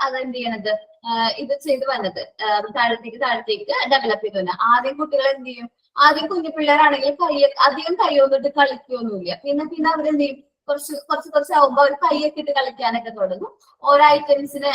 അത് എന്ത് ചെയ്യണത്, ഇത് ചെയ്ത് വന്നത് താഴത്തേക്ക് ഡെവലപ്പ് ചെയ്ത് വന്നത്. ആദ്യം കുട്ടികൾ എന്ത് ചെയ്യും, ആദ്യം കുഞ്ഞു പിള്ളേരാണെങ്കിൽ അധികം കൈയൊന്നിട്ട് കളിക്കൊന്നുമില്ല. പിന്നെ അവരെന്ത് ചെയ്യും, കുറച്ച് ആവുമ്പോ അവർ കൈയൊക്കെ ഇട്ട് കളിക്കാനൊക്കെ തുടങ്ങും. ഓരോ ഐറ്റംസിന്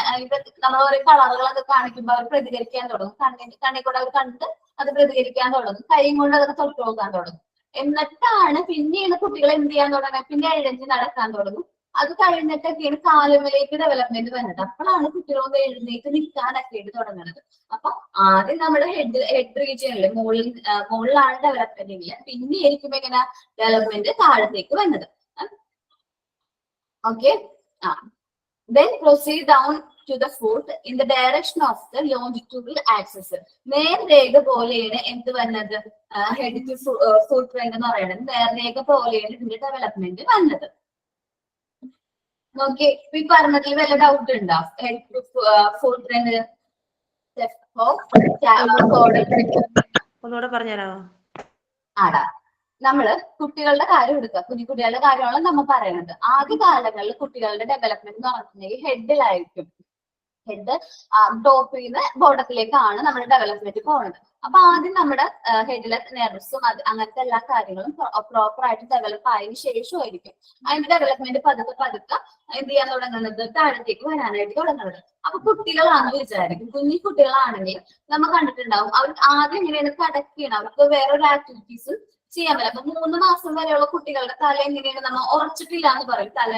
നമ്മൾ ഓരോ കളറുകളൊക്കെ കാണിക്കുമ്പോൾ അവർ പ്രതികരിക്കാൻ തുടങ്ങും. കണ്ണിൽ കൂടെ അവർ കണ്ട് അത് പ്രതികരിക്കാൻ തുടങ്ങും. കൈയും കൊണ്ട് അതൊക്കെ തൊട്ട് നോക്കാൻ തുടങ്ങും. എന്നിട്ടാണ് പിന്നെയാണ് കുട്ടികൾ എന്ത് ചെയ്യാൻ തുടങ്ങുക, പിന്നെ എഴുന്നേറ്റ് നടക്കാൻ തുടങ്ങും. അത് കഴിഞ്ഞിട്ടൊക്കെയാണ് കാലുമലേക്ക് ഡെവലപ്മെന്റ് വരുന്നത്. അപ്പോഴാണ് കുട്ടികളൊന്ന് എഴുന്നേറ്റ് നിൽക്കാനൊക്കെ തുടങ്ങുന്നത്. അപ്പൊ ആദ്യം നമ്മുടെ ഹെഡ് റീജിയനിൽ മുകളിലാണ് ഡെവലപ്മെന്റ് ഇല്ല, പിന്നെ ആയിരിക്കും എങ്ങനെ ഡെവലപ്മെന്റ് താഴത്തേക്ക് വന്നത്. Okay. Then proceed down to the foot in the direction of the longitudinal axis. നേർരേഖ പോലെയാണ് എന്ത് വന്നത്, ഹെഡ് ടു ഫുട്ട് ട്രെൻഡ് എന്ന് പറയുന്നത് നേർരേഖ പോലെയാണ് ഇതിന്റെ ഡെവലപ്മെന്റ് വന്നത്. നോക്കി ഈ പറഞ്ഞതിൽ വല്ല ഡൗട്ട് ഉണ്ടോ? ഹെഡ് ടു ഫുട്ട് ട്രെൻഡ് ഒന്നുകൂടെ പറഞ്ഞുതരാമോ? ആടാ, നമ്മള് കുട്ടികളുടെ കാര്യം എടുക്കുക. കുഞ്ഞുകുട്ടികളുടെ കാര്യമാണ് നമ്മൾ പറയുന്നത്. ആദ്യ കാലങ്ങളിൽ കുട്ടികളുടെ ഡെവലപ്മെന്റ് എന്ന് പറഞ്ഞിട്ടുണ്ടെങ്കിൽ ഹെഡിലായിരിക്കും. ഹെഡ് ടോപ്പിൽ നിന്ന് ബോട്ടത്തിലേക്കാണ് നമ്മുടെ ഡെവലപ്മെന്റ് പോകുന്നത്. അപ്പൊ ആദ്യം നമ്മുടെ ഹെഡിലെ നെർവ്സും അങ്ങനത്തെ എല്ലാ കാര്യങ്ങളും പ്രോപ്പർ ആയിട്ട് ഡെവലപ്പ് ആയതിനു ശേഷമായിരിക്കും അതിന്റെ ഡെവലപ്മെന്റ് പതുക്കെ പതുക്കെ എന്ത് ചെയ്യാൻ തുടങ്ങുന്നത്, താഴത്തേക്ക് വരാനായിട്ട് തുടങ്ങുന്നത്. അപ്പൊ കുട്ടികളാണെന്ന് വിചാരിക്കും. കുഞ്ഞു കുട്ടികളാണെങ്കിൽ നമ്മൾ കണ്ടിട്ടുണ്ടാവും, അവർക്ക് ആദ്യം എങ്ങനെയാണ് കടക്കുകയാണ്, അവർക്ക് വേറൊരു ആക്ടിവിറ്റീസും ചെയ്യാൻ പറ്റില്ല. അപ്പൊ 3 മാസം വരെയുള്ള കുട്ടികളുടെ തല എങ്ങനെയാണ് നമ്മൾ ഉറച്ചിട്ടില്ല എന്ന് പറയും. തല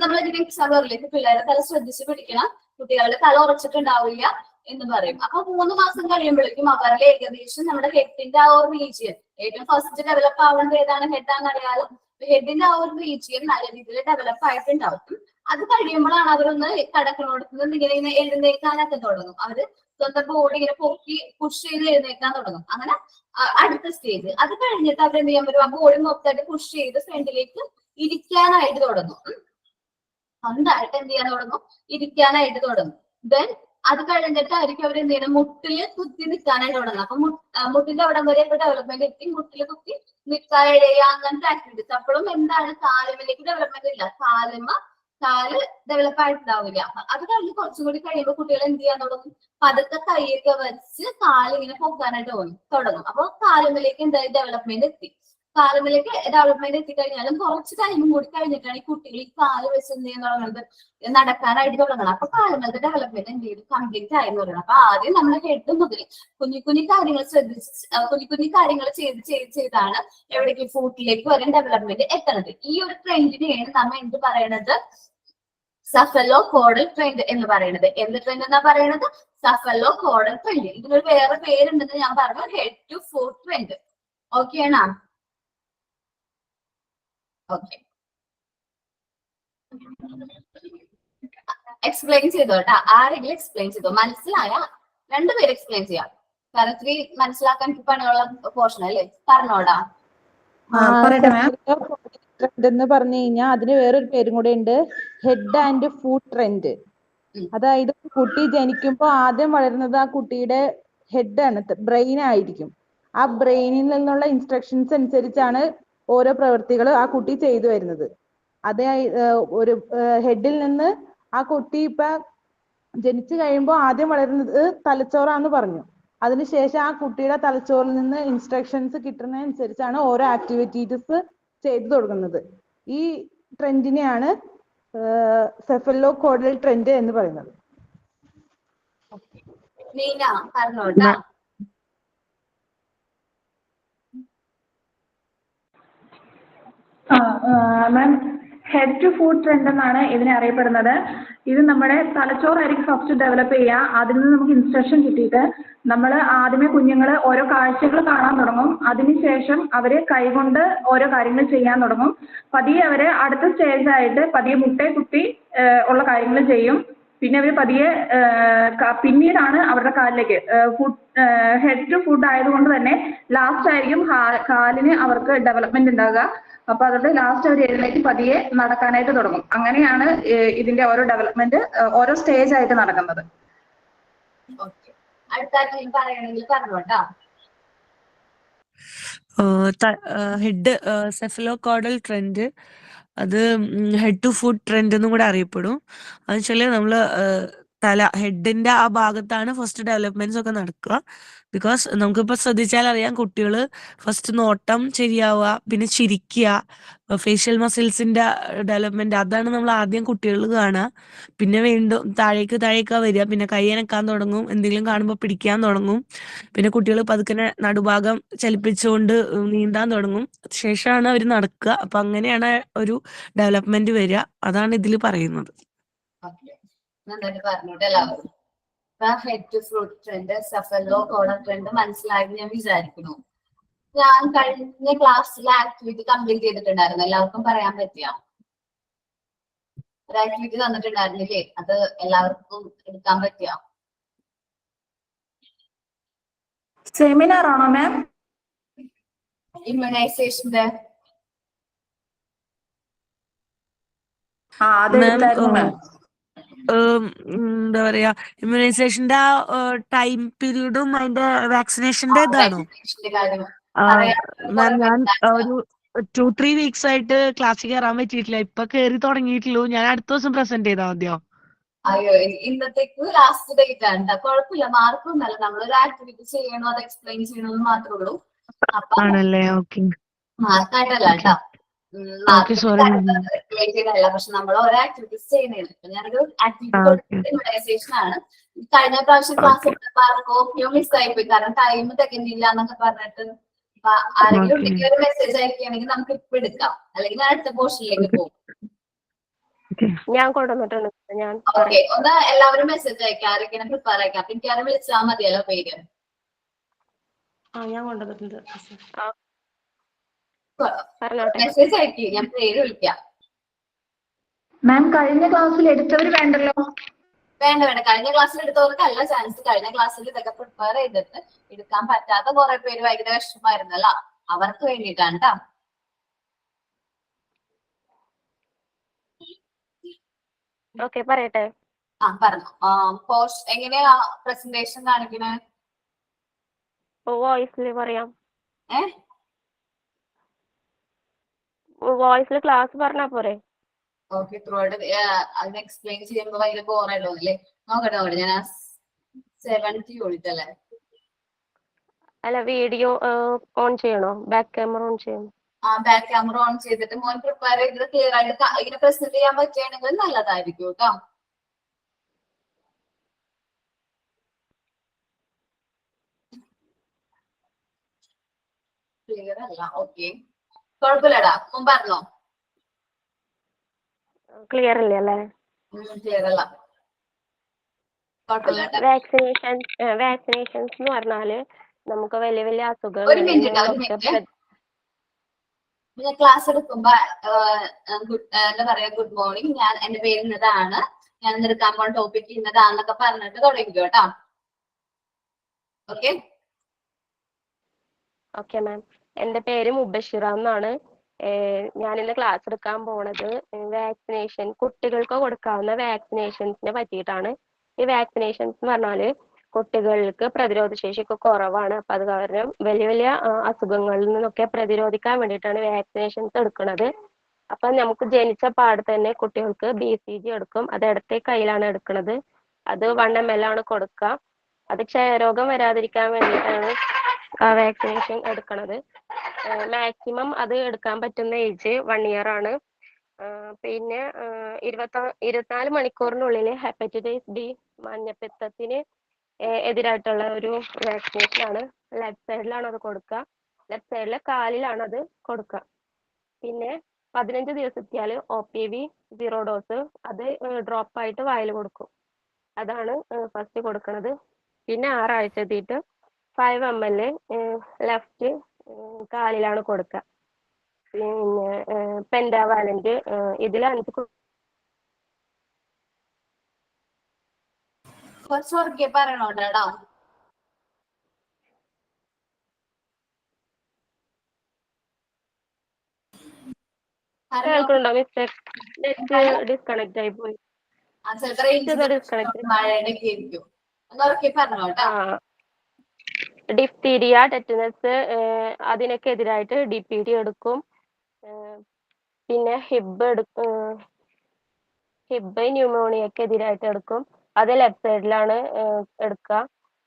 നമ്മളെങ്ങനെ എക്സാം പറയില്ലേ, പിള്ളേരുടെ തല ശ്രദ്ധിച്ച് പിടിക്കണം, കുട്ടികളുടെ തല ഉറച്ചിട്ടുണ്ടാവില്ല എന്ന് പറയും. അപ്പൊ 3 മാസം കഴിയുമ്പോഴേക്കും അവരുടെ ഏകദേശം നമ്മുടെ ഹെഡിന്റെ ആ ഒരു റീജിയൻ, ഏറ്റവും ഫസ്റ്റ് ഡെവലപ്പ് ആവേണ്ടത് ഏതാണ്, ഹെഡാന്ന് അറിയാലോ. ഹെഡിന്റെ ആ ഒരു റീജിയൻ നല്ല രീതിയിൽ ഡെവലപ്പ് ആയിട്ടുണ്ടാവും. അത് കഴിയുമ്പോഴാണ് അവരൊന്ന് കടക്കണോടത്ത് ഇങ്ങനെ എഴുന്നേക്കാനൊക്കെ തുടങ്ങും. അവര് സ്വന്തം ബോഡി ഇങ്ങനെ പൊക്കി പുഷ് ചെയ്ത് എഴുന്നേക്കാൻ തുടങ്ങും. അങ്ങനെ അടുത്ത സ്റ്റേജ്. അത് കഴിഞ്ഞിട്ട് അവരെന്ത് ചെയ്യാൻ പറ്റും, ആ ബോഡി മൊത്തമായിട്ട് പുഷ് ചെയ്ത് ഫ്രണ്ടിലേക്ക് ഇരിക്കാനായിട്ട് തുടങ്ങും. സ്വന്തമായിട്ട് എന്ത് ചെയ്യാൻ തുടങ്ങും, ഇരിക്കാനായിട്ട് തുടങ്ങും. ദെൻ അത് കഴിഞ്ഞിട്ടായിരിക്കും അവർ എന്ത് ചെയ്യണം, മുട്ടില് കുത്തി നിൽക്കാനായിട്ട് തുടങ്ങും. അപ്പൊ മുട്ടിന്റെ അവിടം വരെ ഇപ്പൊ ഡെവലപ്മെന്റ് എത്തി, മുട്ടില് കുത്തി നിൽക്കാൻ ഇഴയുക, അങ്ങനത്തെ ആക്ടിവിറ്റീസ്. അപ്പോഴും എന്താണ്, കാലുമിലേക്ക് ഡെവലപ്മെന്റ് ഇല്ല, കാല് ഡെവലപ്പ് ആയിട്ടുണ്ടാവില്ല. അത് കഴിഞ്ഞ് കുറച്ചും കൂടി കഴിയുമ്പോൾ കുട്ടികൾ എന്ത് ചെയ്യാൻ തുടങ്ങും, പതുക്കെ കൈയൊക്കെ വെച്ച് കാലിങ്ങനെ പൊക്കാനായിട്ട് തുടങ്ങും. അപ്പൊ കാലുമിലേക്ക് എന്തായാലും ഡെവലപ്മെന്റ് എത്തി. കാലുമിലേക്ക് ഡെവലപ്മെന്റ് എത്തിക്കഴിഞ്ഞാലും കുറച്ച് ടൈമും കൂടി കഴിഞ്ഞിട്ടാണ് ഈ കുട്ടികൾ ഈ കാല് വെച്ച് എന്ത് ചെയ്യാൻ തുടങ്ങുന്നത്, നടക്കാനായിട്ട് തുടങ്ങണം. അപ്പൊ കാലുകളുടെ ഡെവലപ്മെന്റ് എന്ത് ചെയ്തു, കംപ്ലീറ്റ് ആയി എന്ന് പറയണം. അപ്പൊ ആദ്യം നമ്മൾ ഹെഡ് മുതൽ കുഞ്ഞു കാര്യങ്ങൾ ശ്രദ്ധിച്ച് കുഞ്ഞു കാര്യങ്ങൾ ചെയ്താണ് എവിടേക്ക് ഫൂട്ടിലേക്ക് വരെ ഡെവലപ്മെന്റ് എത്തണത്. ഈ ഒരു ട്രെൻഡിനെയാണ് നമ്മൾ എന്ത് പറയണത്, സഫലോ കോഡൽ ട്രെൻഡ് എന്ന് പറയുന്നത്. എന്ത് ട്രെൻഡ് എന്നാ പറയുന്നത്, സഫലോ കോഡൽ ട്രെൻഡ്. ഇതിനൊരു വേറെ പേരുണ്ടെന്ന് ഞാൻ പറഞ്ഞു, head to foot trend. Okay ആണോ? ഓക്കെ, എക്സ്പ്ലെയിൻ ചെയ്തോ കേട്ടോ. ആരെങ്കിലും എക്സ്പ്ലെയിൻ ചെയ്തോ? മനസ്സിലായ 2 പേര് എക്സ്പ്ലെയിൻ ചെയ്യാം. കാരണം 3 മനസ്സിലാക്കാൻ പണിയുള്ള പോർഷൻ അല്ലേ. പറഞ്ഞോടാ. എന്ന് പറഞ്ഞു കഴിഞ്ഞാൽ അതിന് വേറൊരു പേരും കൂടെ ഉണ്ട്, ഹെഡ് ആൻഡ് ഫുട്ട് ട്രെൻഡ്. അതായത് കുട്ടി ജനിക്കുമ്പോൾ ആദ്യം വളരുന്നത് ആ കുട്ടിയുടെ ഹെഡ് ആണ്, ബ്രെയിൻ ആയിരിക്കും. ആ ബ്രെയിനിൽ നിന്നുള്ള ഇൻസ്ട്രക്ഷൻസ് അനുസരിച്ചാണ് ഓരോ പ്രവൃത്തികൾ ആ കുട്ടി ചെയ്തു വരുന്നത്. അതേ ഒരു ഹെഡിൽ നിന്ന് ആ കുട്ടി ഇപ്പൊ ജനിച്ചു കഴിയുമ്പോൾ ആദ്യം വളരുന്നത് തലച്ചോറാന്ന് പറഞ്ഞു. അതിനുശേഷം ആ കുട്ടിയുടെ തലച്ചോറിൽ നിന്ന് ഇൻസ്ട്രക്ഷൻസ് കിട്ടുന്നതനുസരിച്ചാണ് ഓരോ ആക്ടിവിറ്റീസ് ചെയ്തു തുടങ്ങുന്നത്. ഈ ട്രെൻഡിനെയാണ് സെഫലോ കോഡൽ ട്രെൻഡ് എന്ന് പറയുന്നത്. മാം, ഹെഡ് ടു ഫുട്ട് ട്രെൻഡ് എന്നാണ് ഇതിനെ അറിയപ്പെടുന്നത്. ഇത് നമ്മുടെ തലച്ചോറായിരിക്കും ഫസ്റ്റ് ഡെവലപ്പ് ചെയ്യുക. അതിൽ നിന്ന് നമുക്ക് ഇൻസ്ട്രക്ഷൻ കിട്ടിയിട്ട് നമ്മൾ ആദ്യമേ കുഞ്ഞുങ്ങൾ ഓരോ കാഴ്ചകൾ കാണാൻ തുടങ്ങും. അതിനുശേഷം അവര് കൈകൊണ്ട് ഓരോ കാര്യങ്ങൾ ചെയ്യാൻ തുടങ്ങും. പതിയെ അവര് അടുത്ത സ്റ്റേജായിട്ട് പതിയെ മുട്ടയെ കുത്തി ഉള്ള കാര്യങ്ങൾ ചെയ്യും. പിന്നെ അവർ പതിയെ പിന്നീടാണ് അവരുടെ കാലിലേക്ക് ഹെഡ് ടു ഫുഡ് ആയതുകൊണ്ട് തന്നെ ലാസ്റ്റ് ആയിരിക്കും കാലിന് അവർക്ക് ഡെവലപ്മെന്റ് ഉണ്ടാകുക. അപ്പൊ അതുകൊണ്ട് ലാസ്റ്റ് അവർ എഴുന്നേറ്റ് പതിയെ നടക്കാനായിട്ട് തുടങ്ങും. അങ്ങനെയാണ് ഇതിന്റെ ഓരോ ഡെവലപ്മെന്റ് ഓരോ സ്റ്റേജ് ആയിട്ട് നടക്കുന്നത്. ഹെഡ് സെഫലോകോഡൽ ട്രെൻഡ്, അത് ഹെഡ് ടു ഫുട്ട് ട്രെൻഡ് എന്നും കൂടെ അറിയപ്പെടും. അത് വെച്ചാല് നമ്മള് ഹെഡിന്റെ ആ ഭാഗത്താണ് ഫസ്റ്റ് ഡെവലപ്മെന്റ്സ് ഒക്കെ നടക്കുക. ബിക്കോസ് നമുക്കിപ്പോൾ ശ്രദ്ധിച്ചാൽ അറിയാം, കുട്ടികൾ ഫസ്റ്റ് നോട്ടം ശരിയാവുക, പിന്നെ ചിരിക്കുക, ഫേഷ്യൽ മസിൽസിന്റെ ഡെവലപ്മെന്റ്, അതാണ് നമ്മൾ ആദ്യം കുട്ടികൾ കാണുക. പിന്നെ വീണ്ടും താഴേക്ക് വരിക, പിന്നെ കൈ അനക്കാൻ തുടങ്ങും, എന്തെങ്കിലും കാണുമ്പോൾ പിടിക്കാൻ തുടങ്ങും, പിന്നെ കുട്ടികൾ പതുക്കെ നടുഭാഗം ചലിപ്പിച്ചുകൊണ്ട് നീന്താൻ തുടങ്ങും, ശേഷമാണ് അവർ നടക്കുക. അപ്പൊ അങ്ങനെയാണ് ഒരു ഡെവലപ്മെന്റ് വരിക. അതാണ് ഇതിൽ പറയുന്നത്. നന്നായിട്ട് പറഞ്ഞോട്ടെ എല്ലാവരും. Head to foot trend, cephalocaudal trend മനസ്സിലായെന്ന് ഞാൻ വിചാരിക്കുന്നു. ഞാൻ കഴിഞ്ഞ ക്ലാസ്സിൽ ആക്ടിവിറ്റി കംപ്ലീറ്റ് ചെയ്തിട്ടുണ്ടായിരുന്നു. എല്ലാവർക്കും പറയാൻ പറ്റിയ? ഒരു ആക്ടിവിറ്റി തന്നിട്ടുണ്ടായിരുന്നില്ലേ? അത് എല്ലാവർക്കും എടുക്കാൻ പറ്റിയ സെമിനാർ ആണോ മാം? ഇമ്മ്യൂണൈസേഷന്റെ ആ അതെടുത്തായിരുന്നു മാം. എന്താ പറയാ, ഇമ്മ്യൂണൈസേഷന്റെ ആ ടൈം പീരീഡും അതിന്റെ വാക്സിനേഷന്റെ ഇതാണോ? വാക്സിനേഷന്റെ കാര്യം മാം, ഞാൻ ഒരു 2-3 വീക്സ് ആയിട്ട് ക്ലാസ്സിൽ കയറാൻ പറ്റിയിട്ടില്ല. ഇപ്പൊ കയറി തുടങ്ങിയിട്ടുള്ളൂ. ഞാൻ അടുത്ത ദിവസം പ്രസന്റ് ചെയ്താൽ മതിയോ? അയ്യോ, ഇന്നത്തേക്ക് ലാസ്റ്റ് ഡേറ്റ് ആണ് ട്ടോ. കുഴപ്പമില്ല, മാർക്കൊന്നല്ല. നമ്മളൊരു ആക്ടിവിറ്റി ചെയ്യണോ അത് എക്സ്പ്ലെയിൻ ചെയ്യണമെന്ന് മാത്രമേ ഉള്ളൂ. അപ്പൊ ആണല്ലേ? ഓക്കെ മാർക്കായിട്ടല്ല കേട്ടോ. Okay, sorry. മാർക്ക് പക്ഷെ നമ്മൾ ഓരോ ആക്ടിവിറ്റീസ് ചെയ്യുന്നതാണ്. ഇപ്പൊ ഞാനൊരു ആക്ടിവിറ്റി ഓക്കെ. കൊടുത്തിട്ട് ഇമ്മ്യൂണൈസേഷൻ ആണ്. കഴിഞ്ഞ പ്രാവശ്യം ക്ലാസ് എടുത്തപ്പോ മിസ്സായി പോയി, കാരണം ടൈം തികഞ്ഞില്ല എന്നൊക്കെ പറഞ്ഞിട്ട്. അപ്പൊ ആരെങ്കിലും ഉണ്ടെങ്കിൽ ഒരു മെസ്സേജ് അയക്കുകയാണെങ്കിൽ നമുക്ക് ഇപ്പൊ എടുക്കാം, അല്ലെങ്കിൽ ഞാൻ അടുത്ത പോർഷനിലേക്ക് പോകും. ഞാൻ കൊണ്ടുവന്നിട്ടുണ്ട്. ഞാൻ ഓക്കെ, ഒന്ന് എല്ലാവരും മെസ്സേജ് അയക്കാം, ആരൊക്കെയാണ് പ്രിപ്പയർ അയക്കാം. എനിക്ക് ആരും വിളിച്ചാൽ മതിയല്ലോ പേര്. ഞാൻ കൊണ്ടുവന്നിട്ടുണ്ട്. മെസ്സേജ് അയക്കി, ഞാൻ പേര് വിളിക്കാം. മാം കഴിഞ്ഞ ക്ലാസ്സിൽ എടുത്തവർ വേണ്ടല്ലോ? വേണ്ട വേണ്ട, കഴിഞ്ഞ ക്ലാസ്സിൽ എടുത്തവർക്കല്ല ചാൻസ്. കഴിഞ്ഞ ക്ലാസ്സിൽ ഇതൊക്കെ പ്രിപ്പയർ ചെയ്തിട്ട് എടുക്കാൻ പറ്റാത്ത കുറെ പേര് ഭയങ്കര വിഷമമായിരുന്നല്ല, അവർക്ക് വേണ്ടിയിട്ടാണ് ട്ടോ. ഓക്കെ, പറയട്ടെ. പറഞ്ഞു. പോസ്റ്റ് എങ്ങനെയാ പ്രസന്റേഷൻ കാണിക്കണേ? വോയിസിൽ പറയാം. ഏ വോയിസിൽ ക്ലാസ് പറഞ്ഞാ പോരെ? ഓക്കെ, ത്രൂ ഔട്ട് അതിന് എക്സ്പ്ലെയിൻ ചെയ്യുമ്പോൾ ഭയങ്കര ബോറായിട്ടോ അല്ലേ? നോക്കട്ടെ, ഞാൻ 70 കൊടുത്തല്ലേ? അല്ല, വീഡിയോ ഓൺ ചെയ്യണോ? ബാക്ക് ക്യാമറ ഓൺ ചെയ്യണോ? ബാക്ക് ക്യാമറ ഓൺ ചെയ്തിട്ട് മോൻ പ്രിപ്പയർ ചെയ്തിട്ട് ക്ലിയർ ആയിട്ട് ഇങ്ങനെ പ്രസന്റ് ചെയ്യാൻ പറ്റുകയാണെങ്കിൽ നല്ലതായിരിക്കും കേട്ടോ. ക്ലിയർ അല്ല? ഓക്കെ, കുഴപ്പമില്ലടാ, മോൻ പറഞ്ഞോ. ക്ലിയർ ഇല്ല അല്ലേ? ക്ലിയർ അല്ല, കുഴപ്പമില്ല. വാക്സിനേഷൻസ് എന്ന് പറഞ്ഞാല് നമുക്ക് വലിയ വലിയ ഒരു അസുഖങ്ങൾ മിനിറ്റ് ഞാൻ ക്ലാസ് എടുക്കുമ്പോ എന്താ പറയാ, ഗുഡ് മോർണിംഗ്, ഞാൻ എന്റെ പേര് ഇന്നതാണ്, ഞാൻ ഇന്ന് എടുക്കാൻ പോണ ടോപ്പിക് ഇന്നതാന്നൊക്കെ പറഞ്ഞിട്ട് തുടങ്ങിക്കോ കേട്ടോ. ഓക്കെ ഓക്കെ മാം, എന്റെ പേര് മുബഷിറ എന്നാണ്. ഞാനിന്ന് ക്ലാസ് എടുക്കാൻ പോണത് വാക്സിനേഷൻ, കുട്ടികൾക്ക് കൊടുക്കാവുന്ന വാക്സിനേഷൻസിനെ പറ്റിയിട്ടാണ്. ഈ വാക്സിനേഷൻസ് എന്ന് പറഞ്ഞാല് കുട്ടികൾക്ക് പ്രതിരോധ ശേഷിയൊക്കെ കുറവാണ്. അപ്പൊ അത് കാരണം വലിയ വലിയ അസുഖങ്ങളിൽ നിന്നൊക്കെ പ്രതിരോധിക്കാൻ വേണ്ടിയിട്ടാണ് വാക്സിനേഷൻസ് എടുക്കുന്നത്. അപ്പൊ നമുക്ക് ജനിച്ച പാടെ തന്നെ കുട്ടികൾക്ക് BCG എടുക്കും. അത് ഇടത്തെ കയ്യിലാണ് എടുക്കുന്നത്. അത് 1 ml ആണ് കൊടുക്കുക. അത് ക്ഷയരോഗം വരാതിരിക്കാൻ വേണ്ടിയിട്ടാണ് വാക്സിനേഷൻ എടുക്കുന്നത്. മാക്സിമം അത് എടുക്കാൻ പറ്റുന്ന ഏജ് 1 year ആണ്. പിന്നെ 24 മണിക്കൂറിനുള്ളിൽ ഹെപ്പറ്റൈറ്റിസ് B, മഞ്ഞപ്പിത്തത്തിന് എതിരായിട്ടുള്ള ഒരു വാക്സിനേഷൻ ആണ്. ലെഫ്റ്റ് സൈഡിലാണ് അത് കൊടുക്കുക. ലെഫ്റ്റ് സൈഡിലെ കാലിലാണ് അത് കൊടുക്കുക. പിന്നെ 15 ദിവസത്തിയാൽ OPV 0 ഡോസ് അത് ഡ്രോപ്പ് ആയിട്ട് വായിൽ കൊടുക്കും. അതാണ് ഫസ്റ്റ് കൊടുക്കുന്നത്. പിന്നെ 6 ആഴ്ച എത്തിയിട്ട് 5 ml ലെഫ്റ്റ് കാലിലാണ് കൊടുക്കുക. പിന്നെ പെൻഡാവാലന്റ് ഇതിൽ 5 കുറച്ച് ഉറക്കെ പറയണോട്ടോ. കേൾക്കുന്നുണ്ടോ മിസ്റ്റേക്ക്? നെറ്റ് ഡിസ്കണക്ട് ആയി പോയി. മഴയുടെ ഒക്കെ ആയിരിക്കും, ഒന്ന് ഉറക്കെ പറഞ്ഞോട്ടോ. ഡിഫ്തീരിയ, ടെറ്റനസ് അതിനൊക്കെ എതിരായിട്ട് DPT എടുക്കും. പിന്നെ ഹിബ് ന്യൂമോണിയക്ക് എതിരായിട്ട് എടുക്കും. അത് ലെഫ്റ്റ് സൈഡിലാണ് എടുക്കുക.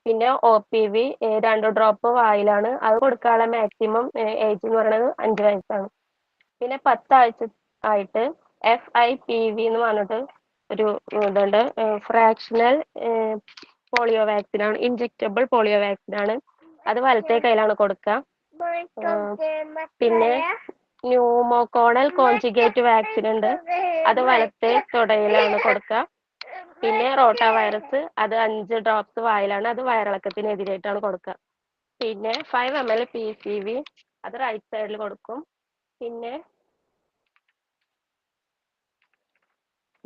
പിന്നെ OPV 2 ഡ്രോപ്പ് വായിലാണ്. അത് കൊടുക്കാനുള്ള മാക്സിമം ഏജ് എന്ന് പറയുന്നത് 5 വയസ്സാണ്. പിന്നെ 10 ആഴ്ച ആയിട്ട് FIPV എന്ന് പറഞ്ഞിട്ട് ഒരു ഇതുണ്ട്. ഫ്രാക്ഷണൽ പോളിയോ വാക്സിൻ ആണ്, ഇൻജെക്റ്റബിൾ പോളിയോ വാക്സിൻ ആണ്. അത് വലത്തെ കയ്യിലാണ് കൊടുക്കുക. പിന്നെ ന്യൂമോകോണൽ കോൺജുഗേറ്റ് വാക്സിൻ ഉണ്ട്, അത് വലത്തെ തുടയിലാണ് കൊടുക്കുക. പിന്നെ റോട്ട വൈറസ് അത് 5 ഡ്രോപ്സ് വായിലാണ്, അത് വയറിളക്കത്തിനെതിരായിട്ടാണ് കൊടുക്കുക. പിന്നെ 5 ml PCV അത് റൈറ്റ് സൈഡിൽ കൊടുക്കും. പിന്നെ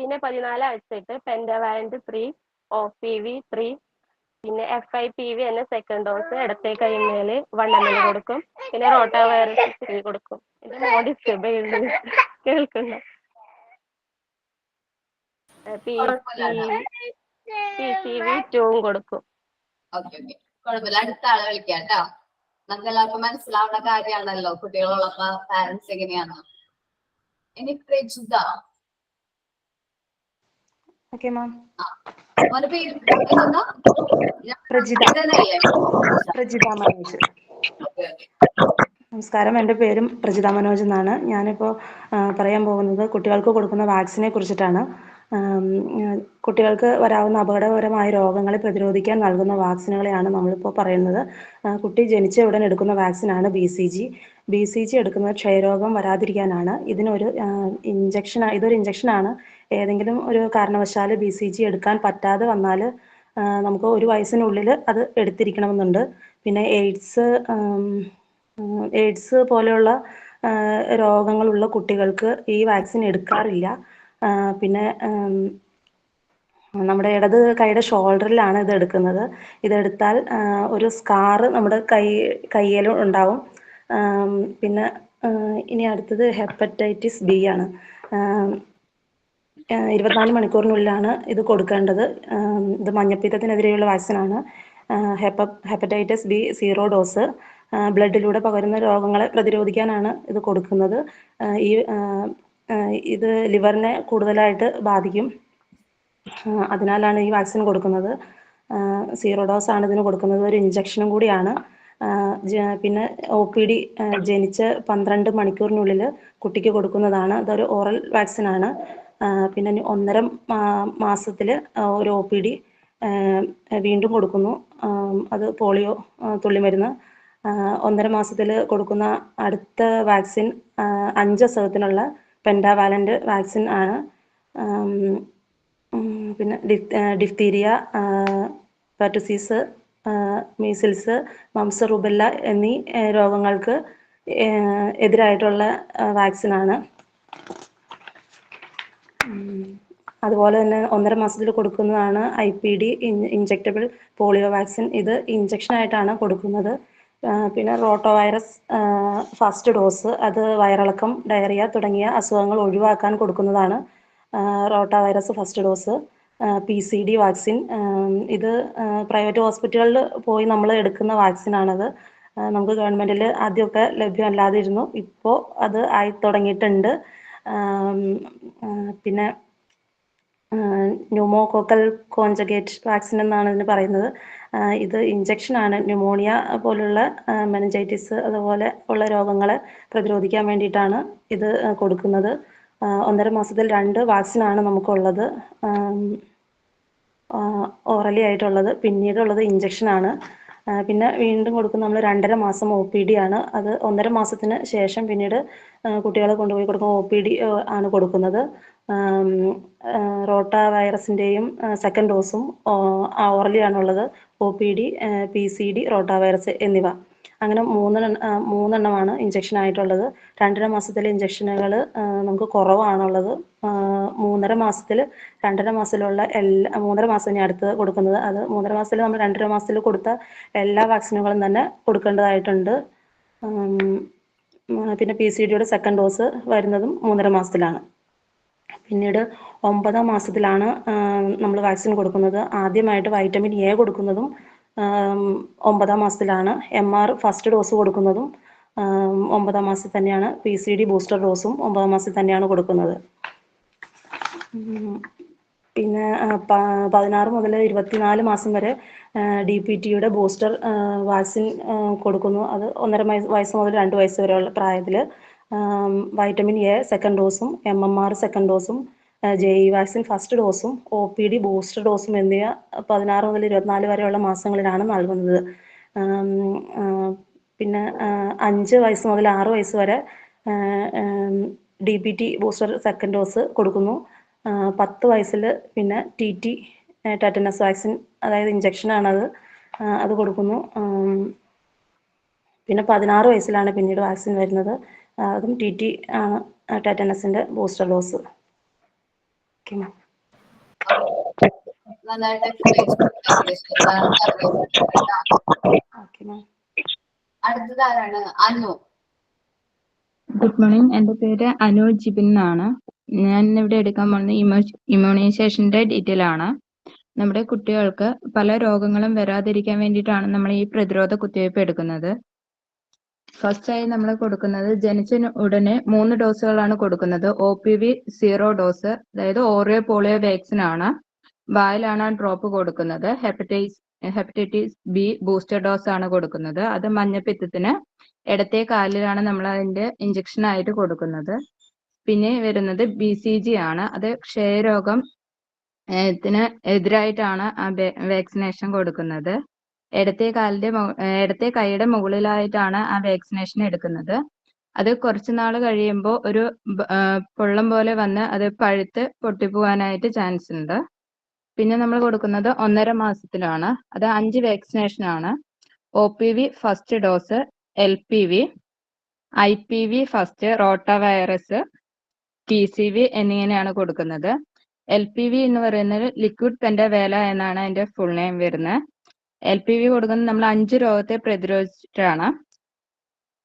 പിന്നെ 14 ആഴ്ചയിട്ട് പെൻഡാവാലന്റ് 3, OPV 3, പിന്നെ FIPV എന്ന സെക്കൻഡ് ഡോസ് ഇടത്തെ കൈമേൽ 1 ml കൊടുക്കും. പിന്നെ റോട്ടാ വൈറസ് 3 കൊടുക്കും. ഇത് മോഡി കേൾക്കുന്നു. PCV 2 കൊടുക്കും. ഓക്കെ ഓക്കെ, കുഴപ്പമില്ല. അടുത്ത ആളെ വിളിക്കാം കേട്ടോ. നമുക്ക് എല്ലാവർക്കും മനസ്സിലാവുന്ന കാര്യമാണല്ലോ കുട്ടികളുള്ളപ്പോ പാരന്റ്സ് എങ്ങനെയാണ്. ഇനി പ്രജിത. Okay ma'am. മോന്റെ പേര് എന്താ? പ്രജിത. പ്രജിത മനോജ്. നമസ്കാരം, എൻ്റെ പേരും പ്രജിത മനോജ് എന്നാണ്. ഞാനിപ്പോൾ പറയാൻ പോകുന്നത് കുട്ടികൾക്ക് കൊടുക്കുന്ന വാക്സിനെ കുറിച്ചിട്ടാണ്. കുട്ടികൾക്ക് വരാവുന്ന അപകടകരമായ രോഗങ്ങളെ പ്രതിരോധിക്കാൻ നൽകുന്ന വാക്സിനുകളെയാണ് നമ്മളിപ്പോൾ പറയുന്നത്. കുട്ടി ജനിച്ച ഉടൻ എടുക്കുന്ന വാക്സിനാണ് BCG. BCG എടുക്കുന്നത് ക്ഷയരോഗം വരാതിരിക്കാനാണ്. ഇതൊരു ഇഞ്ചക്ഷനാണ്. ഏതെങ്കിലും ഒരു കാരണവശാൽ BCG എടുക്കാൻ പറ്റാതെ വന്നാൽ നമുക്ക് 1 വയസ്സിനുള്ളിൽ അത് എടുത്തിരിക്കണമെന്നുണ്ട്. പിന്നെ എയ്ഡ്സ് പോലെയുള്ള രോഗങ്ങളുള്ള കുട്ടികൾക്ക് ഈ വാക്സിൻ എടുക്കാറില്ല. പിന്നെ നമ്മുടെ ഇടത് കൈയുടെ ഷോൾഡറിലാണ് ഇത് എടുക്കുന്നത്. ഇതെടുത്താൽ ഒരു സ്കാർ നമ്മുടെ കയ്യിലും ഉണ്ടാവും. പിന്നെ ഇനി അടുത്തത് ഹെപ്പറ്റൈറ്റിസ് B ആണ്. 24 മണിക്കൂറിനുള്ളിലാണ് ഇത് കൊടുക്കേണ്ടത്. ഇത് മഞ്ഞപ്പിത്തത്തിനെതിരെയുള്ള വാക്സിനാണ്. Hepatitis B 0 dose. ബ്ലഡിലൂടെ പകരുന്ന രോഗങ്ങളെ പ്രതിരോധിക്കാനാണ് ഇത് കൊടുക്കുന്നത്. ഇത് ലിവറിനെ കൂടുതലായിട്ട് ബാധിക്കും. അതിനാലാണ് ഈ വാക്സിൻ കൊടുക്കുന്നത്. 0 ഡോസ് ആണ് ഇതിന് കൊടുക്കുന്നത്. ഒരു ഇഞ്ചക്ഷനും കൂടിയാണ്. പിന്നെ OPD ജനിച്ച് 12 മണിക്കൂറിനുള്ളിൽ കുട്ടിക്ക് കൊടുക്കുന്നതാണ്. അതൊരു ഓറൽ വാക്സിനാണ്. പിന്നെ 1.5 മാസത്തിൽ ഒരു OPD വീണ്ടും കൊടുക്കുന്നു. അത് പോളിയോ തുള്ളിമരുന്ന്. 1.5 മാസത്തിൽ കൊടുക്കുന്ന അടുത്ത വാക്സിൻ 5 അസുഖത്തിനുള്ള പെൻഡാവാലന്റ് വാക്സിൻ ആണ്. പിന്നെ ഡിഫ്തീരിയ, പെർട്ടുസീസ്, മീസിൽസ്, മംസ്, റുബെല്ല എന്നീ രോഗങ്ങൾക്ക് എതിരായിട്ടുള്ള വാക്സിനാണ്. അതുപോലെ തന്നെ 1.5 മാസത്തിൽ കൊടുക്കുന്നതാണ് IPD ഇഞ്ചക്റ്റബിൾ പോളിയോ വാക്സിൻ. ഇത് ഇഞ്ചക്ഷനായിട്ടാണ് കൊടുക്കുന്നത്. പിന്നെ റോട്ടോ വൈറസ് ഫസ്റ്റ് ഡോസ്. അത് വയറിളക്കം, ഡയറിയ തുടങ്ങിയ അസുഖങ്ങൾ ഒഴിവാക്കാൻ കൊടുക്കുന്നതാണ് rota virus first dose. PCD vaccine. ഇത് പ്രൈവറ്റ് ഹോസ്പിറ്റലുകളിൽ പോയി നമ്മൾ എടുക്കുന്ന വാക്സിനാണത്. നമുക്ക് ഗവൺമെൻറ്റിൽ ആദ്യമൊക്കെ ലഭ്യമല്ലാതിരുന്നു. ഇപ്പോൾ അത് ആയി തുടങ്ങിയിട്ടുണ്ട്. പിന്നെ ന്യൂമോകോക്കൽ കോൺജഗേറ്റ് വാക്സിൻ എന്നാണ് ഇതിന് പറയുന്നത്. ഇത് ഇഞ്ചക്ഷനാണ്. ന്യൂമോണിയ പോലുള്ള മെനിഞ്ചൈറ്റിസ് അതുപോലെ ഉള്ള രോഗങ്ങളെ പ്രതിരോധിക്കാൻ വേണ്ടിയിട്ടാണ് ഇത് കൊടുക്കുന്നത്. 1.5 മാസത്തിൽ 2 വാക്സിനാണ് നമുക്കുള്ളത്, ഓറലി ആയിട്ടുള്ളത്. പിന്നീടുള്ളത് ഇഞ്ചക്ഷനാണ്. പിന്നെ വീണ്ടും കൊടുക്കുന്ന നമ്മൾ 2.5 മാസം OPD ആണ്. അത് 1.5 മാസത്തിന് ശേഷം പിന്നീട് കുട്ടികളെ കൊണ്ടുപോയി കൊടുക്കുന്ന OPD ആണ് കൊടുക്കുന്നത്. റോട്ടാ വൈറസിൻ്റെയും സെക്കൻഡ് ഡോസും ഓറലി ആണുള്ളത്. OPD, PCD, റോട്ടാ വൈറസ് എന്നിവ. അങ്ങനെ 3 എണ്ണമാണ് ഇഞ്ചക്ഷൻ ആയിട്ടുള്ളത്. 2.5 മാസത്തിലെ ഇഞ്ചക്ഷനുകൾ നമുക്ക് കുറവാണുള്ളത്. 3.5 മാസത്തിൽ 2.5 മാസത്തിലുള്ള 3.5 മാസം ഇനി അടുത്ത് കൊടുക്കുന്നത്. അത് 3.5 മാസത്തിൽ നമ്മൾ 2.5 മാസത്തിൽ കൊടുത്ത എല്ലാ വാക്സിനുകളും തന്നെ കൊടുക്കേണ്ടതായിട്ടുണ്ട്. പിന്നെ PCDയുടെ സെക്കൻഡ് ഡോസ് വരുന്നതും 3.5 മാസത്തിലാണ്. പിന്നീട് 9 മാസത്തിലാണ് നമ്മൾ വാക്സിൻ കൊടുക്കുന്നത്. ആദ്യമായിട്ട് വൈറ്റമിൻ A കൊടുക്കുന്നതും 9 മാസത്തിലാണ്. MR ഫസ്റ്റ് ഡോസ് കൊടുക്കുന്നതും 9 മാസത്തിൽ തന്നെയാണ്. PCD ബൂസ്റ്റർ ഡോസും 9 മാസത്തിൽ തന്നെയാണ് കൊടുക്കുന്നത്. പിന്നെ 16 മുതൽ 24 മാസം വരെ DPTയുടെ ബൂസ്റ്റർ വാക്സിൻ കൊടുക്കുന്നു. അത് 1.5 വയസ്സ് മുതൽ 2 വയസ്സ് വരെയുള്ള പ്രായത്തിൽ. വൈറ്റമിൻ A സെക്കൻഡ് ഡോസും MMR സെക്കൻഡ് ഡോസും JE വാക്സിൻ ഫസ്റ്റ് ഡോസും OPD ബൂസ്റ്റർ ഡോസും എന്നിവ 16 മുതൽ 24 വരെയുള്ള മാസങ്ങളിലാണ് നൽകുന്നത്. പിന്നെ 5 വയസ്സ് മുതൽ 6 വയസ്സ് വരെ DPT ബൂസ്റ്റർ സെക്കൻഡ് ഡോസ് കൊടുക്കുന്നു. 10 വയസ്സിൽ പിന്നെ TT ടെറ്റനസ് വാക്സിൻ, അതായത് ഇഞ്ചക്ഷനാണത്, അത് കൊടുക്കുന്നു. പിന്നെ 16 വയസ്സിലാണ് പിന്നീട് വാക്സിൻ വരുന്നത്. അതും TT ആണ്, ടെറ്റനസിൻ്റെ ബൂസ്റ്റർ ഡോസ്. Okay ma'am. നന്നായിട്ട് explain ചെയ്തു. എന്താണെന്ന് അറിയാം. Okay ma'am. അടുത്തത് ആരാണ്? അനു. Good morning. എൻ്റെ പേര് അനു ജിബിൻ എന്നാണ്. ഞാൻ ഇവിടെ എടുക്കാൻ പോകുന്നത് ഇമ്മ്യൂണൈസേഷൻ്റെ ഡീറ്റെയിൽ ആണ്. നമ്മുടെ കുട്ടികൾക്ക് പല രോഗങ്ങളും വരാതിരിക്കാൻ വേണ്ടിയിട്ടാണ് നമ്മൾ ഈ പ്രതിരോധ കുത്തിവയ്പ്പ് എടുക്കുന്നത്. ഫസ്റ്റായി നമ്മൾ കൊടുക്കുന്നത് ജനിച്ച ഉടനെ 3 ഡോസുകളാണ് കൊടുക്കുന്നത്. OPV 0 ഡോസ്, അതായത് ഓറിയോ പോളിയോ വാക്സിൻ ആണ്. വായിലാണ് ആ ഡ്രോപ്പ് കൊടുക്കുന്നത്. ഹെപ്പറ്റൈറ്റിസ് ബി ബൂസ്റ്റർ ഡോസ് ആണ് കൊടുക്കുന്നത്. അത് മഞ്ഞപ്പിത്തത്തിന് ഇടത്തെ കാലിലാണ് നമ്മൾ അതിന്റെ ഇഞ്ചക്ഷൻ ആയിട്ട് കൊടുക്കുന്നത്. പിന്നെ വരുന്നത് BCG ആണ്. അത് ക്ഷയരോഗം ത്തിന് എതിരായിട്ടാണ് ആ വാക്സിനേഷൻ കൊടുക്കുന്നത്. ഇടത്തെ കൈയുടെ മുകളിലായിട്ടാണ് ആ വാക്സിനേഷൻ എടുക്കുന്നത്. അത് കുറച്ച് നാൾ കഴിയുമ്പോൾ ഒരു പൊള്ളം പോലെ വന്ന് അത് പഴുത്ത് പൊട്ടിപ്പോവാനായിട്ട് ചാൻസ് ഉണ്ട്. പിന്നെ നമ്മൾ കൊടുക്കുന്നത് 1.5 മാസത്തിലാണ്. അത് 5 വാക്സിനേഷൻ ആണ്. OPV first dose, LPV, IPV first, റോട്ട virus, PCV എന്നിങ്ങനെയാണ് കൊടുക്കുന്നത്. LPV എന്ന് പറയുന്നത് ലിക്വിഡ് പെൻഡാവേല എന്നാണ് അതിന്റെ ഫുൾ നെയിം വരുന്നത്. LPV കൊടുക്കുന്നത് നമ്മൾ 5 രോഗത്തെ പ്രതിരോധിച്ചിട്ടാണ്.